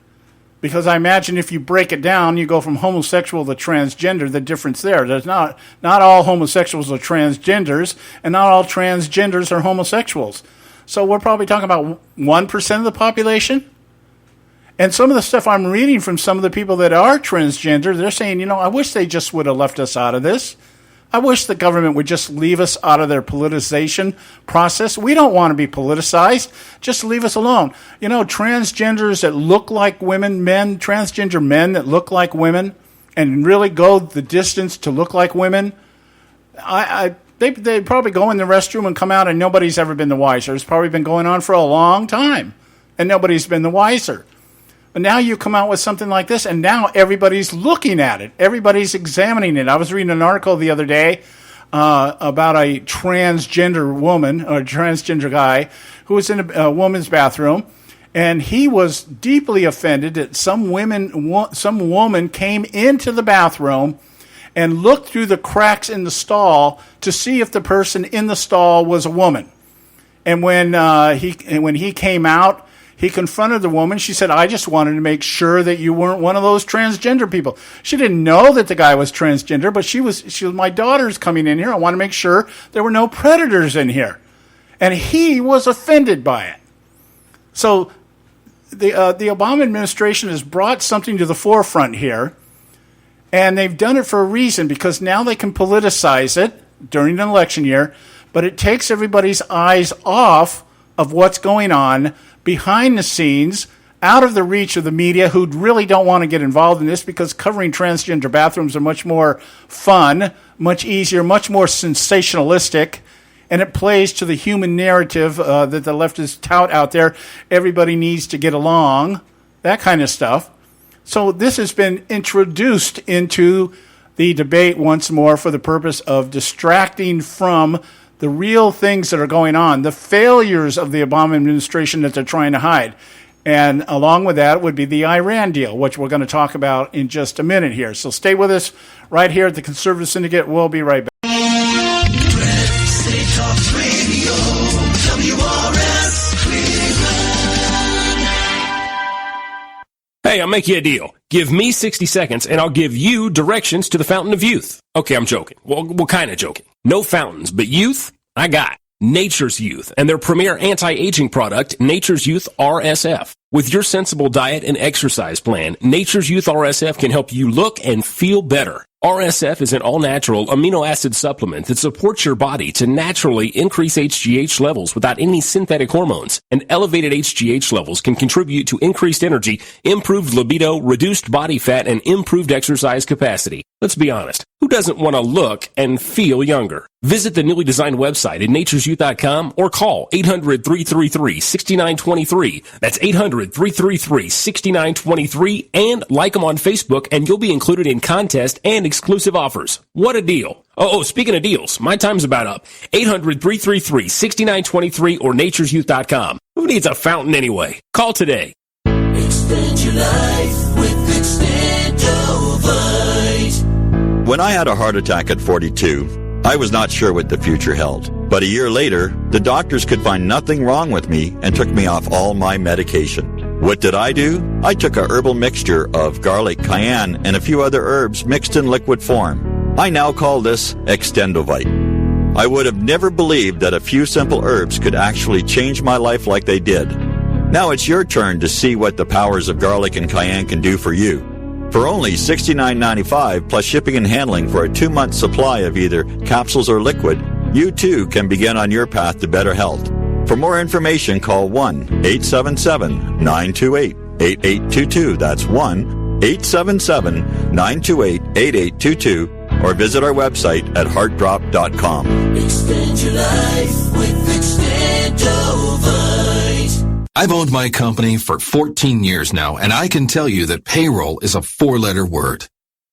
Because I imagine if you break it down, you go from homosexual to transgender, the difference there. There's not all homosexuals are transgenders, and not all transgenders are homosexuals. So we're probably talking about 1% of the population. And some of the stuff I'm reading from some of the people that are transgender, they're saying, I wish they just would have left us out of this. I wish the government would just leave us out of their politicization process. We don't want to be politicized. Just leave us alone. Transgenders that look like women, transgender men that look like women and really go the distance to look like women, they probably go in the restroom and come out and nobody's ever been the wiser. It's probably been going on for a long time and nobody's been the wiser. But now you come out with something like this, and now everybody's looking at it. Everybody's examining it. I was reading an article the other day about a transgender woman or a transgender guy who was in a woman's bathroom, and he was deeply offended that some woman came into the bathroom and looked through the cracks in the stall to see if the person in the stall was a woman. And when he came out, he confronted the woman. She said, "I just wanted to make sure that you weren't one of those transgender people." She didn't know that the guy was transgender, but she was, "My daughter's coming in here. I want to make sure there were no predators in here." And he was offended by it. So the Obama administration has brought something to the forefront here, and they've done it for a reason, because now they can politicize it during an election year, but it takes everybody's eyes off of what's going on behind the scenes, out of the reach of the media, who really don't want to get involved in this, because covering transgender bathrooms are much more fun, much easier, much more sensationalistic, and it plays to the human narrative that the leftists tout out there. Everybody needs to get along, that kind of stuff. So this has been introduced into the debate once more for the purpose of distracting from the real things that are going on, the failures of the Obama administration that they're trying to hide. And along with that would be the Iran deal, which we're going to talk about in just a minute here. So stay with us right here at the Conservative Syndicate. We'll be right back. Hey, I'll make you a deal. Give me 60 seconds and I'll give you directions to the Fountain of Youth. Okay, I'm joking. Well, kind of joking. No fountains, but youth, I got Nature's Youth and their premier anti-aging product, Nature's Youth RSF. With your sensible diet and exercise plan, Nature's Youth RSF can help you look and feel better. RSF is an all-natural amino acid supplement that supports your body to naturally increase HGH levels without any synthetic hormones. And elevated HGH levels can contribute to increased energy, improved libido, reduced body fat, and improved exercise capacity. Let's be honest, who doesn't want to look and feel younger? Visit the newly designed website at naturesyouth.com or call 800-333-6923. That's 800-333-6923, and like them on Facebook and you'll be included in contest and exclusive offers. What a deal. Oh, speaking of deals, my time's about up. 800-333-6923 or naturesyouth.com. Who needs a fountain anyway? Call today. Expand your life with Expandovite. When I had a heart attack at 42, I was not sure what the future held. But a year later, the doctors could find nothing wrong with me and took me off all my medication. What did I do? I took a herbal mixture of garlic, cayenne, and a few other herbs mixed in liquid form. I now call this Extendovite. I would have never believed that a few simple herbs could actually change my life like they did. Now it's your turn to see what the powers of garlic and cayenne can do for you. For only $69.95 plus shipping and handling for a 2-month supply of either capsules or liquid, you too can begin on your path to better health. For more information, call 1-877-928-8822. That's 1-877-928-8822. Or visit our website at heartdrop.com. Expand your life with Expandovite. I've owned my company for 14 years now, and I can tell you that payroll is a 4-letter word.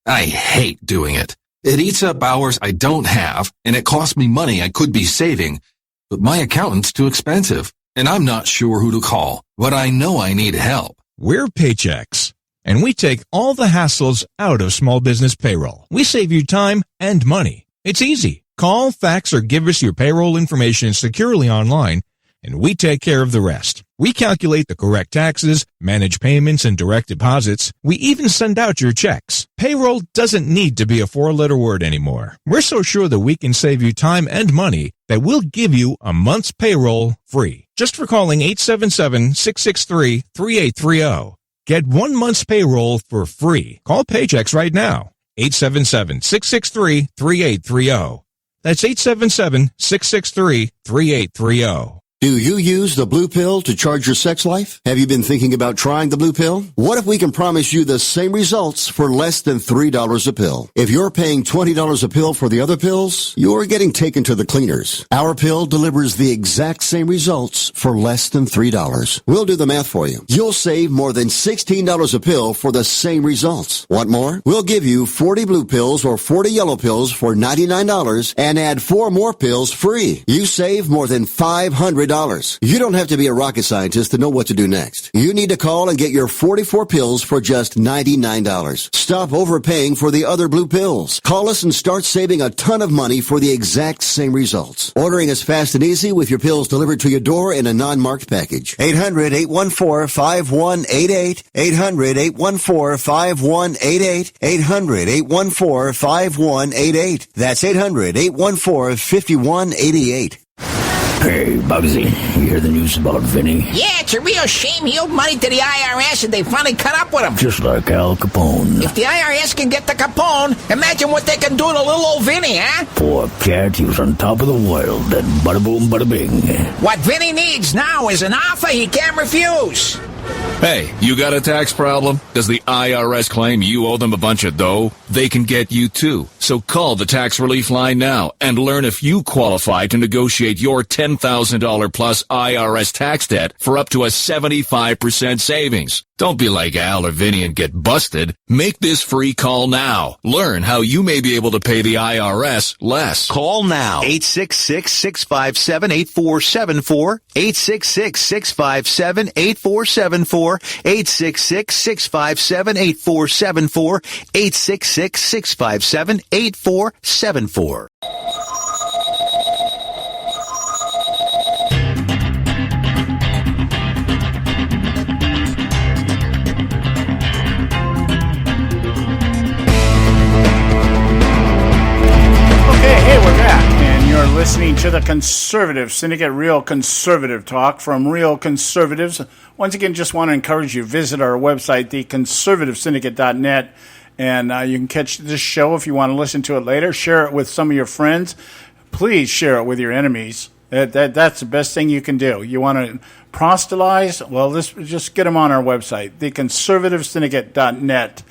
I hate doing it. It eats up hours I don't have, and it costs me money I could be saving. But my accountant's too expensive, and I'm not sure who to call, but I know I need help. We're Paychex, and we take all the hassles out of small business payroll. We save you time and money. It's easy. Call, fax, or give us your payroll information securely online, and we take care of the rest. We calculate the correct taxes, manage payments and direct deposits. We even send out your checks. Payroll doesn't need to be a 4-letter word anymore. We're so sure that we can save you time and money that we'll give you a month's payroll free. Just for calling 877-663-3830. Get 1 month's payroll for free. Call Paychex right now. 877-663-3830. That's 877-663-3830. Do you use the blue pill to charge your sex life? Have you been thinking about trying the blue pill? What if we can promise you the same results for less than $3 a pill? If you're paying $20 a pill for the other pills, you're getting taken to the cleaners. Our pill delivers the exact same results for less than $3. We'll do the math for you. You'll save more than $16 a pill for the same results. Want more? We'll give you 40 blue pills or 40 yellow pills for $99 and add 4 more pills free. You save more than $500. You don't have to be a rocket scientist to know what to do next. You need to call and get your 44 pills for just $99. Stop overpaying for the other blue pills. Call us and start saving a ton of money for the exact same results. Ordering is fast and easy with your pills delivered to your door in a non-marked package. 800-814-5188. 800-814-5188. 800-814-5188. That's 800-814-5188. Hey, Bugsy, you hear the news about Vinny? Yeah, it's a real shame he owed money to the IRS and they finally caught up with him. Just like Al Capone. If the IRS can get to Capone, imagine what they can do to little old Vinny, huh? Poor cat, he was on top of the world, and bada boom, bada bing. What Vinny needs now is an offer he can't refuse. Hey, you got a tax problem? Does the IRS claim you owe them a bunch of dough? They can get you too. So call the tax relief line now and learn if you qualify to negotiate your $10,000 plus IRS tax debt for up to a 75% savings. Don't be like Al or Vinny and get busted. Make this free call now. Learn how you may be able to pay the IRS less. Call now. 866-657-8474. 866-657-8474. 866-657-8474. 866-657-8474. Hey, we're back, and you're listening to the Conservative Syndicate, real conservative talk from real conservatives. Once again, just want to encourage you, visit our website, theconservativesyndicate.net, and you can catch this show if you want to listen to it later. Share it with some of your friends. Please share it with your enemies. That's the best thing you can do. You want to proselytize? Well, just get them on our website, theconservativesyndicate.net.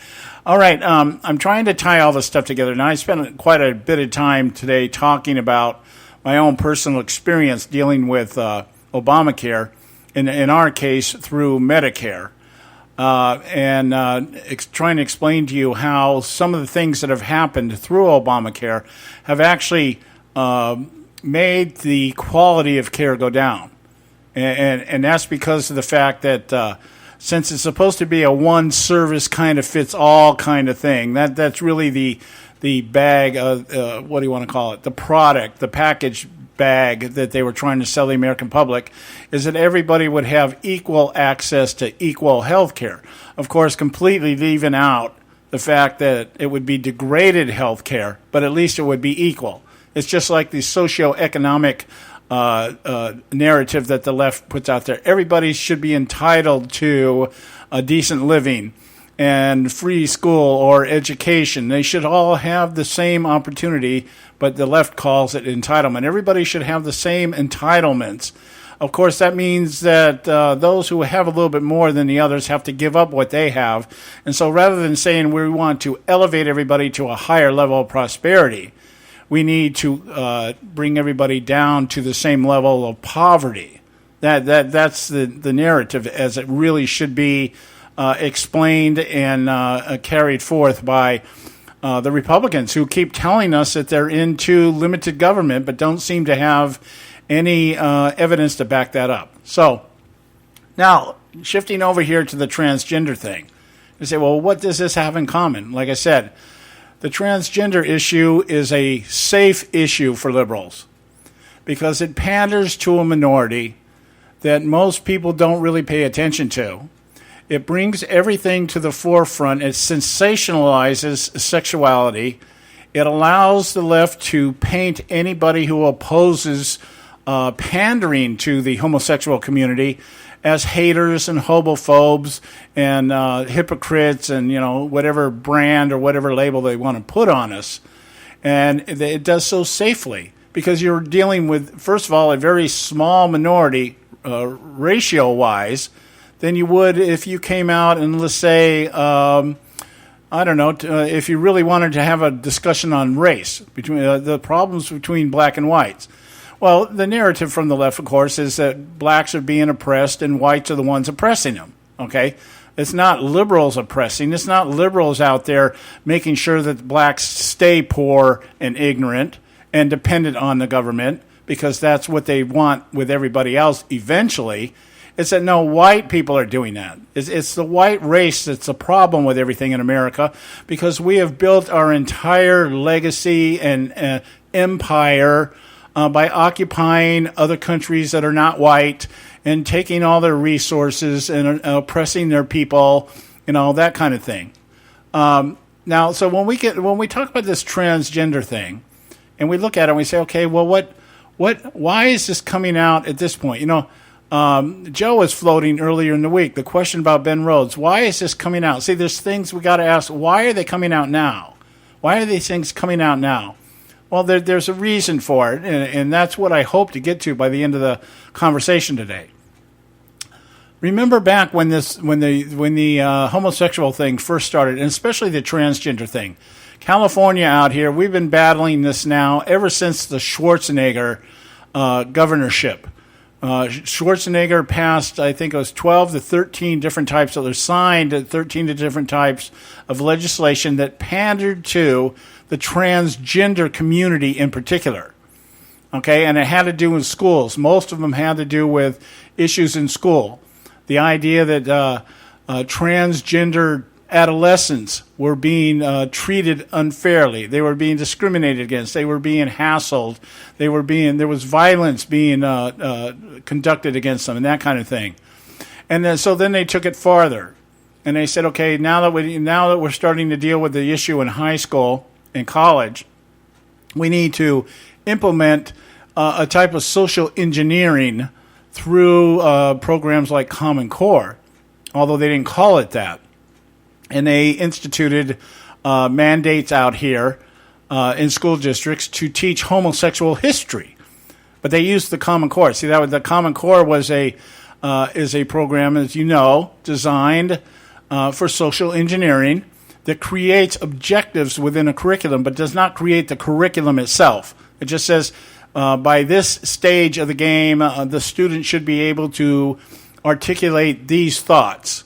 All right, I'm trying to tie all this stuff together. Now, I spent quite a bit of time today talking about my own personal experience dealing with Obamacare, in our case, through Medicare, and trying to explain to you how some of the things that have happened through Obamacare have actually made the quality of care go down. And that's because of the fact that since it's supposed to be a one service kind of fits all kind of thing, that's really the bag of what do you want to call it? The product, the package bag that they were trying to sell the American public, is that everybody would have equal access to equal health care. Of course, completely leaving out the fact that it would be degraded health care, but at least it would be equal. It's just like the socioeconomic narrative that the left puts out there. Everybody should be entitled to a decent living and free school or education. They should all have the same opportunity, but the left calls it entitlement. Everybody should have the same entitlements. Of course, that means that those who have a little bit more than the others have to give up what they have. And so rather than saying we want to elevate everybody to a higher level of prosperity, we need to bring everybody down to the same level of poverty. That's the narrative as it really should be explained and carried forth by the Republicans, who keep telling us that they're into limited government but don't seem to have any evidence to back that up. So now, shifting over here to the transgender thing, you say, well, what does this have in common? Like I said, the transgender issue is a safe issue for liberals because it panders to a minority that most people don't really pay attention to. It brings everything to the forefront. It sensationalizes sexuality. It allows the left to paint anybody who opposes pandering to the homosexual community as haters and homophobes and hypocrites and, whatever brand or whatever label they want to put on us. And it does so safely because you're dealing with, first of all, a very small minority ratio-wise than you would if you came out and, let's say, I don't know, if you really wanted to have a discussion on race, between the problems between black and whites. Well, the narrative from the left, of course, is that blacks are being oppressed and whites are the ones oppressing them, okay? It's not liberals oppressing. It's not liberals out there making sure that blacks stay poor and ignorant and dependent on the government because that's what they want with everybody else eventually. It's that, no, white people are doing that. It's the white race that's the problem with everything in America because we have built our entire legacy and empire by occupying other countries that are not white and taking all their resources and oppressing their people and all that kind of thing. Now, so when we talk about this transgender thing and we look at it and we say, okay, well, why is this coming out at this point? You know, Joe was floating earlier in the week the question about Ben Rhodes. Why is this coming out? See, there's things we got to ask. Why are they coming out now? Why are these things coming out now? Well, there's a reason for it, and that's what I hope to get to by the end of the conversation today. Remember back when the homosexual thing first started, and especially the transgender thing. California out here, we've been battling this now ever since the Schwarzenegger governorship. Schwarzenegger passed, I think it was 12 to 13 different types, so they're signed 13 to different types of legislation that pandered to the transgender community in particular. Okay, and it had to do with schools. Most of them had to do with issues in school. The idea that transgender adolescents were being treated unfairly. They were being discriminated against. They were being hassled. There was violence being conducted against them and that kind of thing. And then they took it farther. And they said, okay, now that we're starting to deal with the issue in high school and college, we need to implement a type of social engineering through programs like Common Core, although they didn't call it that. And they instituted mandates out here in school districts to teach homosexual history. But they used the Common Core. See, the Common Core is a program, as you know, designed for social engineering that creates objectives within a curriculum, but does not create the curriculum itself. It just says, by this stage of the game, the student should be able to articulate these thoughts.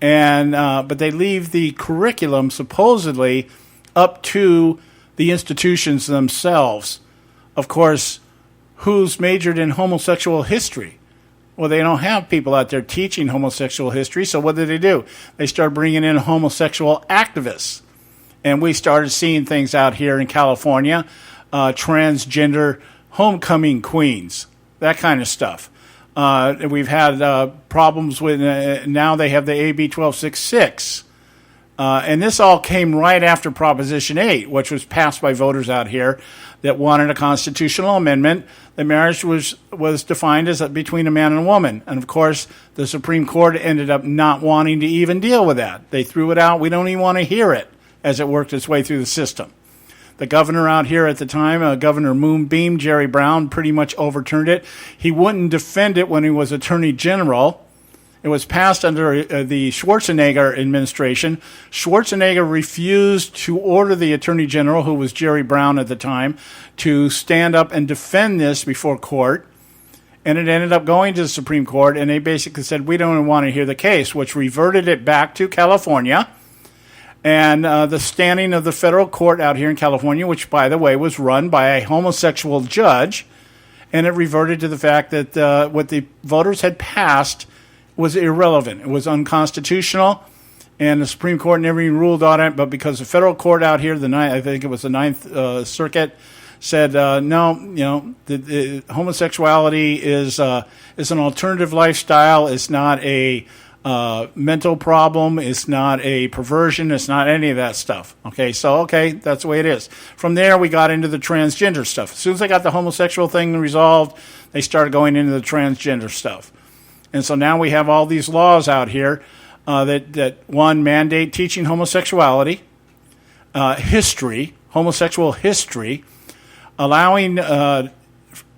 But they leave the curriculum supposedly up to the institutions themselves. Of course, who's majored in homosexual history? Well, they don't have people out there teaching homosexual history, so what do? They start bringing in homosexual activists. And we started seeing things out here in California, transgender homecoming queens, that kind of stuff. We've had problems with, now they have the AB 1266. And this all came right after Proposition 8, which was passed by voters out here that wanted a constitutional amendment that marriage was defined as between a man and a woman. And, of course, the Supreme Court ended up not wanting to even deal with that. They threw it out. We don't even want to hear it as it worked its way through the system. The governor out here at the time, Governor Moonbeam, Jerry Brown, pretty much overturned it. He wouldn't defend it when he was Attorney General. It was passed under the Schwarzenegger administration. Schwarzenegger refused to order the Attorney General, who was Jerry Brown at the time, to stand up and defend this before court. And it ended up going to the Supreme Court, and they basically said, we don't want to hear the case, which reverted it back to California. And the standing of the federal court out here in California, which, by the way, was run by a homosexual judge, and it reverted to the fact that what the voters had passed was irrelevant. It was unconstitutional, and the Supreme Court never even ruled on it. But because the federal court out here, I think it was the Ninth Circuit, said no, the homosexuality is an alternative lifestyle. It's not a mental problem. It's not a perversion. It's not any of that stuff. Okay, that's the way it is. From there, we got into the transgender stuff. As soon as they got the homosexual thing resolved, they started going into the transgender stuff. And so now we have all these laws out here that one, mandate teaching homosexuality, homosexual history. allowing as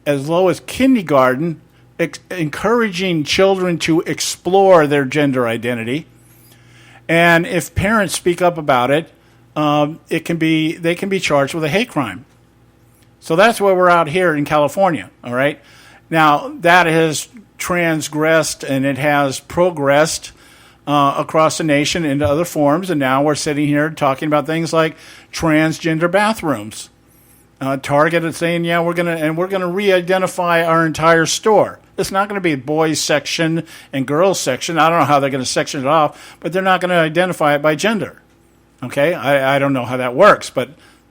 low as kindergarten, encouraging children to explore their gender identity. And if parents speak up about it, they can be charged with a hate crime. So that's where we're out here in California, all right? Now, that has transgressed and it has progressed across the nation into other forms, and now we're sitting here talking about things like transgender bathrooms. Target is saying, yeah, we're gonna re-identify our entire store. It's not going to be boys section and girls section. I don't know how they're going to section it off, but they're not going to identify it by gender. Okay, I don't know how that works, but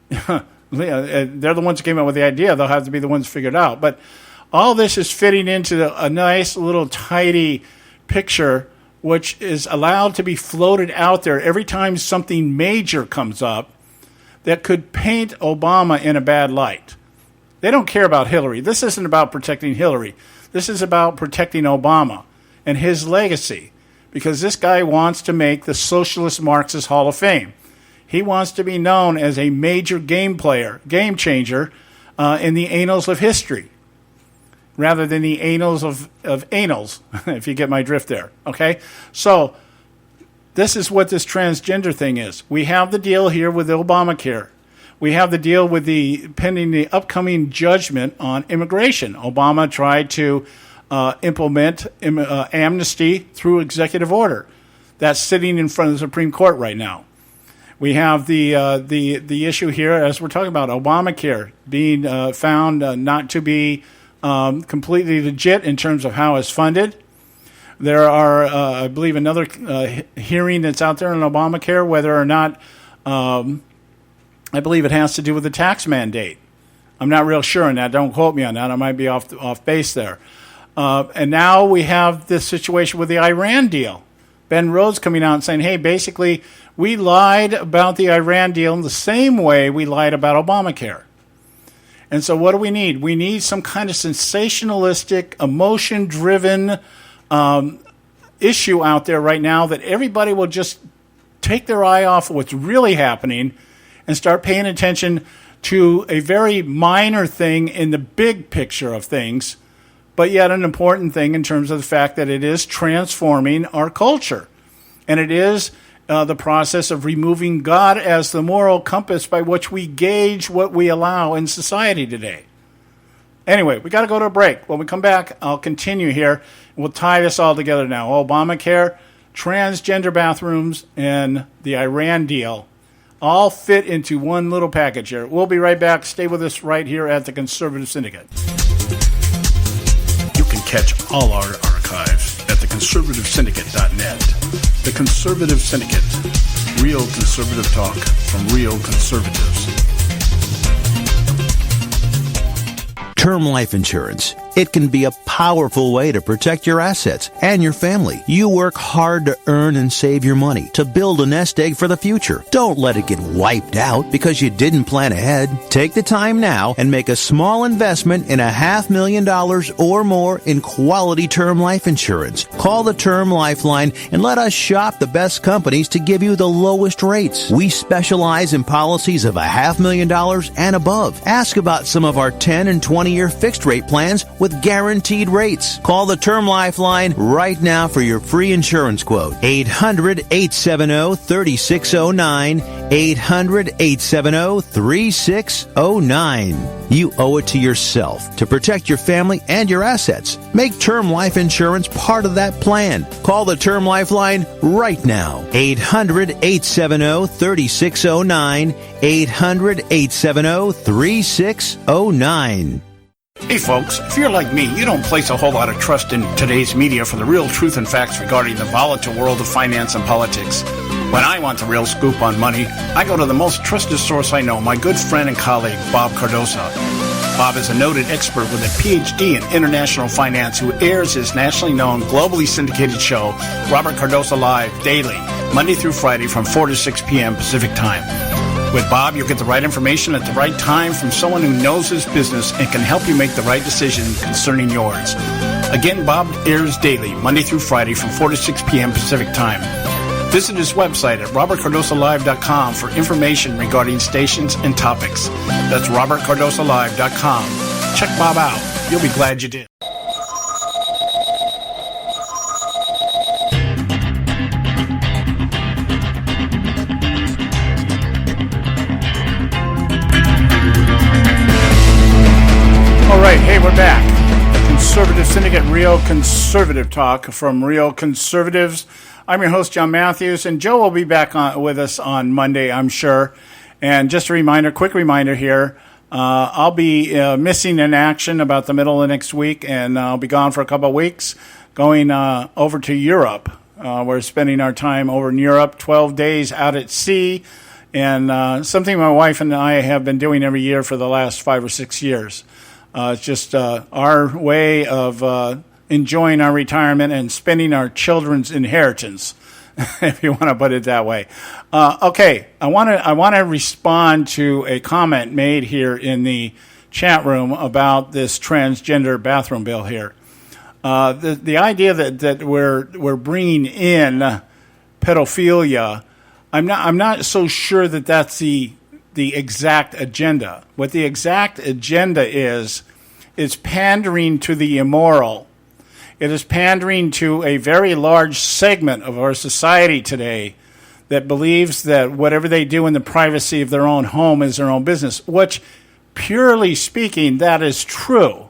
they're the ones who came up with the idea. They'll have to be the ones figured out. But all this is fitting into a nice little tidy picture, which is allowed to be floated out there every time something major comes up that could paint Obama in a bad light. They don't care about Hillary. This isn't about protecting Hillary. This is about protecting Obama and his legacy, because this guy wants to make the Socialist Marxist Hall of Fame. He wants to be known as a major game changer in the annals of history, rather than the annals of annals, if you get my drift there. Okay? So this is what this transgender thing is. We have the deal here with Obamacare. We have the deal with pending the upcoming judgment on immigration. Obama tried to implement amnesty through executive order. That's sitting in front of the Supreme Court right now. We have the issue here, as we're talking about, Obamacare being found not to be completely legit in terms of how it's funded. There are, I believe, another hearing that's out there on Obamacare, whether or not I believe it has to do with the tax mandate. I'm not real sure on that. Don't quote me on that. I might be off base there. And now we have this situation with the Iran deal. Ben Rhodes coming out and saying, hey, basically, we lied about the Iran deal in the same way we lied about Obamacare. And so what do we need? We need some kind of sensationalistic, emotion-driven issue out there right now that everybody will just take their eye off of what's really happening and start paying attention to a very minor thing in the big picture of things, but yet an important thing in terms of the fact that it is transforming our culture. And it is the process of removing God as the moral compass by which we gauge what we allow in society today. Anyway, we got to go to a break. When we come back, I'll continue here. We'll tie this all together now. Obamacare, transgender bathrooms, and the Iran deal all fit into one little package here. We'll be right back. Stay with us right here at the Conservative Syndicate. You can catch all our archives at theconservativesyndicate.net. The Conservative Syndicate. Real conservative talk from real conservatives. Term life insurance. It can be a powerful way to protect your assets and your family. You work hard to earn and save your money to build a nest egg for the future. Don't let it get wiped out because you didn't plan ahead. Take the time now and make a small investment in $500,000 or more in quality term life insurance. Call the Term Lifeline and let us shop the best companies to give you the lowest rates. We specialize in policies of $500,000 and above. Ask about some of our 10 and 20-year fixed rate plans with guaranteed rates. Call the Term Lifeline right now for your free insurance quote. 800-870-3609. 800-870-3609. You owe it to yourself to protect your family and your assets. Make term life insurance part of that plan. Call the Term Lifeline right now. 800-870-3609. 800-870-3609. Hey folks, if you're like me, you don't place a whole lot of trust in today's media for the real truth and facts regarding the volatile world of finance and politics. When I want the real scoop on money, I go to the most trusted source I know, my good friend and colleague, Bob Cardosa. Bob is a noted expert with a PhD in international finance who airs his nationally known, globally syndicated show, Robert Cardosa Live, daily, Monday through Friday from 4 to 6 p.m. Pacific Time. With Bob, you'll get the right information at the right time from someone who knows his business and can help you make the right decision concerning yours. Again, Bob airs daily, Monday through Friday from 4 to 6 p.m. Pacific Time. Visit his website at robertcardosalive.com for information regarding stations and topics. That's robertcardosalive.com. Check Bob out. You'll be glad you did. All right, hey, we're back. Conservative Syndicate, Real Conservative Talk from Real Conservatives. I'm your host, John Matthews, and Joe will be back with us on Monday, I'm sure. And just a reminder, quick reminder here, I'll be missing in action about the middle of next week, and I'll be gone for a couple of weeks, going over to Europe. We're spending our time over in Europe, 12 days out at sea, and something my wife and I have been doing every year for the last 5 or 6 years. It's just our way of enjoying our retirement and spending our children's inheritance, if you want to put it that way. Okay, I want to respond to a comment made here in the chat room about this transgender bathroom bill here. The idea that we're bringing in pedophilia, I'm not so sure that that's the exact agenda. What the exact agenda is pandering to the immoral. It is pandering to a very large segment of our society today that believes that whatever they do in the privacy of their own home is their own business, which, purely speaking, that is true.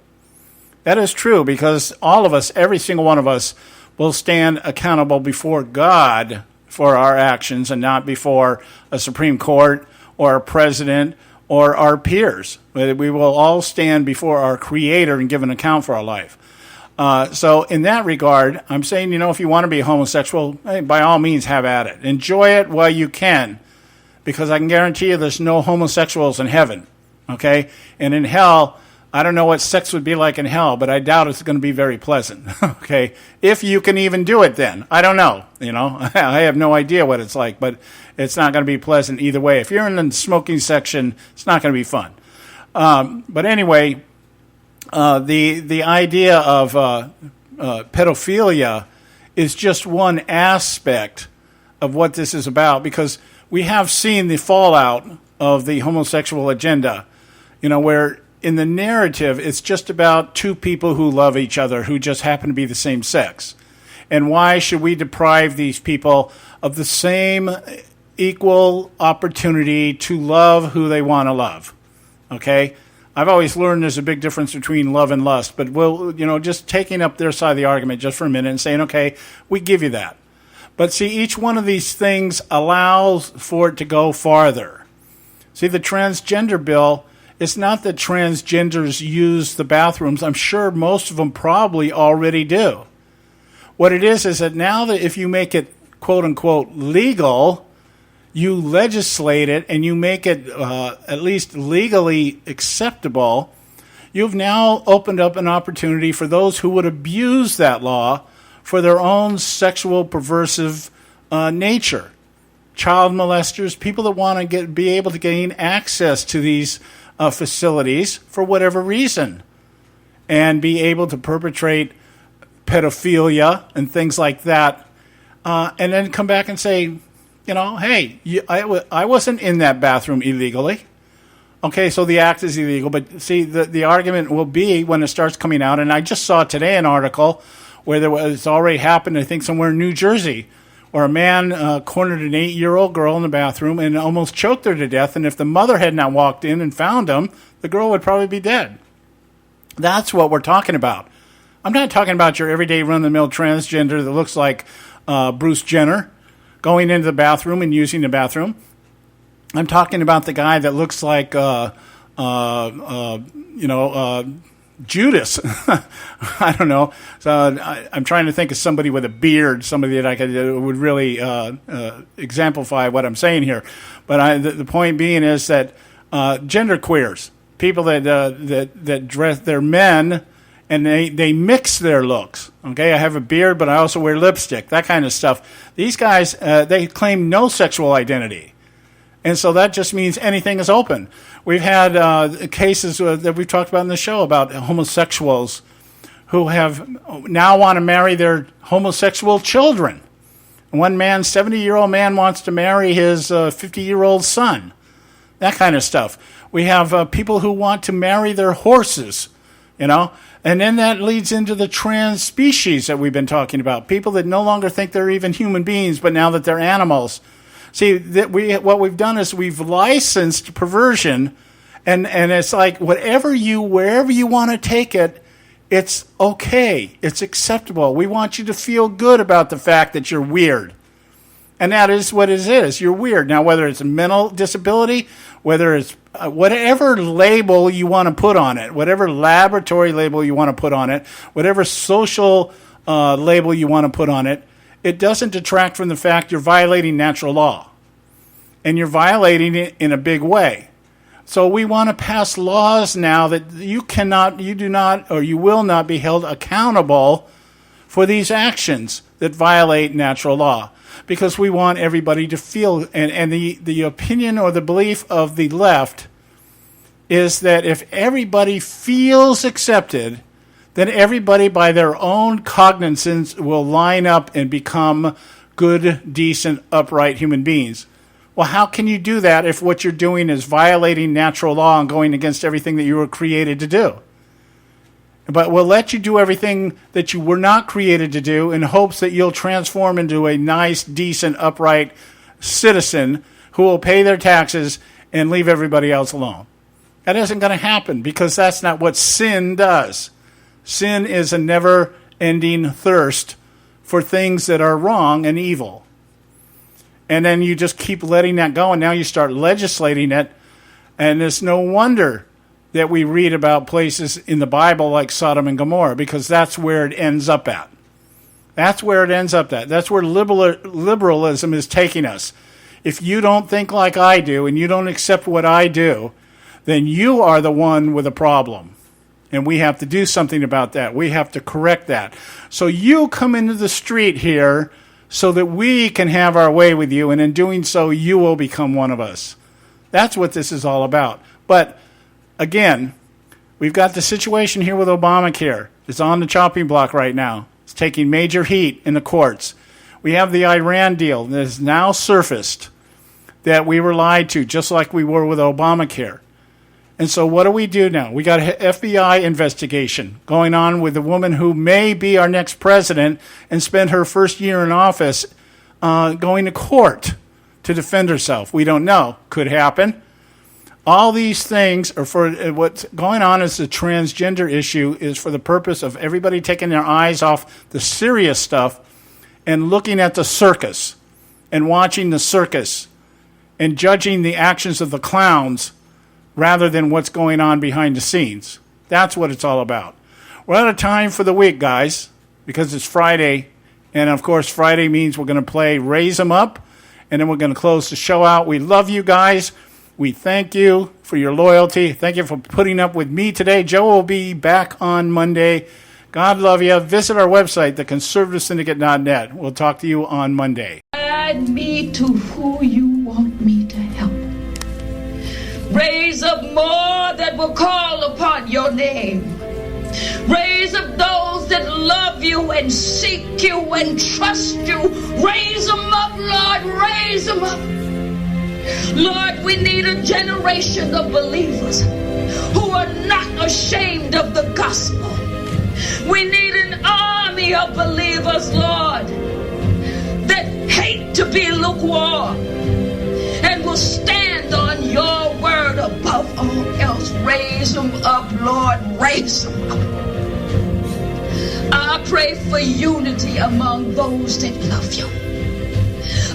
That is true because all of us, every single one of us, will stand accountable before God for our actions and not before a Supreme Court or a president or our peers. We will all stand before our Creator and give an account for our life. So in that regard, I'm saying, if you want to be homosexual, hey, by all means, have at it. Enjoy it while you can, because I can guarantee you there's no homosexuals in heaven, okay? And in hell, I don't know what sex would be like in hell, but I doubt it's going to be very pleasant, okay? If you can even do it then. I don't know, I have no idea what it's like, but it's not going to be pleasant either way. If you're in the smoking section, it's not going to be fun. But anyway, the idea of pedophilia is just one aspect of what this is about, because we have seen the fallout of the homosexual agenda, where in the narrative it's just about two people who love each other who just happen to be the same sex. And why should we deprive these people of the same equal opportunity to love who they want to love? Okay? I've always learned there's a big difference between love and lust, but just taking up their side of the argument just for a minute and saying, okay, we give you that. But see, each one of these things allows for it to go farther. See, the transgender bill, it's not that transgenders use the bathrooms. I'm sure most of them probably already do. What it is that now that if you make it, quote unquote, legal, you legislate it and you make it at least legally acceptable, you've now opened up an opportunity for those who would abuse that law for their own sexual perversive nature. Child molesters, people that want to be able to gain access to these facilities for whatever reason and be able to perpetrate pedophilia and things like that, and then come back and say, hey, I wasn't in that bathroom illegally. Okay, so the act is illegal, but see, the argument will be when it starts coming out, and I just saw today an article where it's already happened, I think, somewhere in New Jersey, where a man cornered an 8-year-old girl in the bathroom and almost choked her to death, and if the mother had not walked in and found him, the girl would probably be dead. That's what we're talking about. I'm not talking about your everyday run-of-the-mill transgender that looks like Bruce Jenner going into the bathroom and using the bathroom. I'm talking about the guy that looks like, Judas. I don't know. So I'm trying to think of somebody with a beard, somebody that I could would really exemplify what I'm saying here. But the point being is that gender queers, people that dress, they're men, and they mix their looks. Okay, I have a beard, but I also wear lipstick, that kind of stuff. These guys, they claim no sexual identity. And so that just means anything is open. We've had cases that we've talked about in the show about homosexuals who have now want to marry their homosexual children. One man, 70-year-old man, wants to marry his 50-year-old son. That kind of stuff. We have people who want to marry their horses, you know. And then that leads into the trans species that we've been talking about. People that no longer think they're even human beings, but now that they're animals. See, what we've done is we've licensed perversion, and it's like wherever you want to take it, it's okay. It's acceptable. We want you to feel good about the fact that you're weird. And that is what it is. You're weird. Now, whether it's a mental disability, whether it's whatever label you want to put on it, whatever laboratory label you want to put on it, whatever social label you want to put on it, it doesn't detract from the fact you're violating natural law. And you're violating it in a big way. So we want to pass laws now that you will not be held accountable for these actions that violate natural law. Because we want everybody to feel, and the opinion or the belief of the left is that if everybody feels accepted, then everybody by their own cognizance will line up and become good, decent, upright human beings. Well, how can you do that if what you're doing is violating natural law and going against everything that you were created to do? But we'll let you do everything that you were not created to do in hopes that you'll transform into a nice, decent, upright citizen who will pay their taxes and leave everybody else alone. That isn't going to happen because that's not what sin does. Sin is a never-ending thirst for things that are wrong and evil. And then you just keep letting that go, and now you start legislating it, and it's no wonder that we read about places in the Bible like Sodom and Gomorrah, because that's where it ends up at. That's where it ends up at. That's where liberalism is taking us. If you don't think like I do and you don't accept what I do, then you are the one with a problem. And we have to do something about that. We have to correct that. So you come into the street here so that we can have our way with you, and in doing so, you will become one of us. That's what this is all about. But again, we've got the situation here with Obamacare. It's on the chopping block right now. It's taking major heat in the courts. We have the Iran deal that has now surfaced that we were lied to, just like we were with Obamacare. And so what do we do now? We got an FBI investigation going on with a woman who may be our next president and spend her first year in office going to court to defend herself. We don't know. Could happen. All these things are for what's going on is the transgender issue is for the purpose of everybody taking their eyes off the serious stuff and looking at the circus and watching the circus and judging the actions of the clowns rather than what's going on behind the scenes. That's what it's all about. We're out of time for the week, guys, because it's Friday. And, of course, Friday means we're going to play Raise 'Em Up, and then we're going to close the show out. We love you guys. We thank you for your loyalty. Thank you for putting up with me today. Joe will be back on Monday. God love you. Visit our website, theconservativesyndicate.net. We'll talk to you on Monday. Guide me to who you want me to help. Raise up more that will call upon your name. Raise up those that love you and seek you and trust you. Raise them up, Lord. Raise them up. Lord, we need a generation of believers who are not ashamed of the gospel. We need an army of believers, Lord, that hate to be lukewarm and will stand on your word above all else. Raise them up, Lord. Raise them up. I pray for unity among those that love you.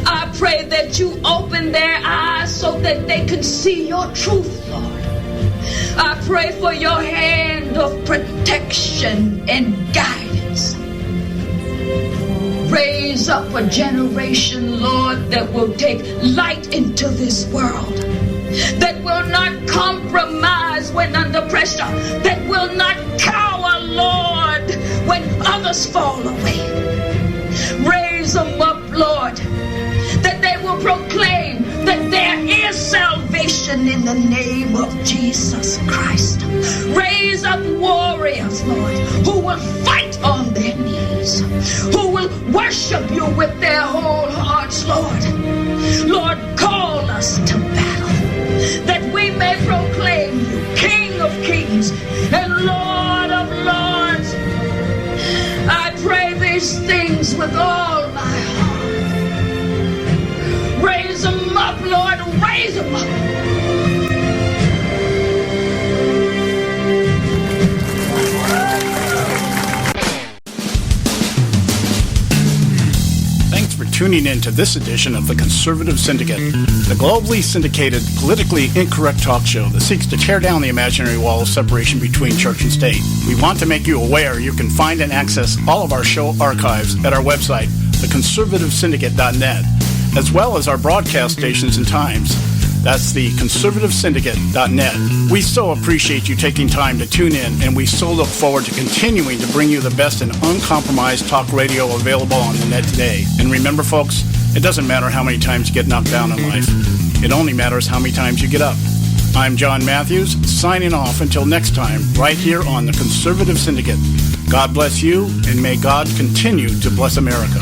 I pray that you open their eyes so that they can see your truth, Lord. I pray for your hand of protection and guidance. Raise up a generation, Lord, that will take light into this world, that will not compromise when under pressure, that will not cower, Lord, when others fall away. Raise them up, Lord, that they will proclaim that there is salvation nation in the name of Jesus Christ. Raise up warriors, Lord, who will fight on their knees, who will worship you with their whole hearts, Lord. Lord, call us to battle, that we may proclaim you King of kings and Lord of lords. I pray these things with all my heart. Raise them up, Lord, raise them up. Thanks for tuning in to this edition of the Conservative Syndicate, the globally syndicated, politically incorrect talk show that seeks to tear down the imaginary wall of separation between church and state. We want to make you aware you can find and access all of our show archives at our website, theconservativesyndicate.net, as well as our broadcast stations and times. That's the conservativesyndicate.net. We so appreciate you taking time to tune in, and we so look forward to continuing to bring you the best and uncompromised talk radio available on the net today. And remember, folks, it doesn't matter how many times you get knocked down in life. It only matters how many times you get up. I'm John Matthews, signing off until next time, right here on the Conservative Syndicate. God bless you, and may God continue to bless America.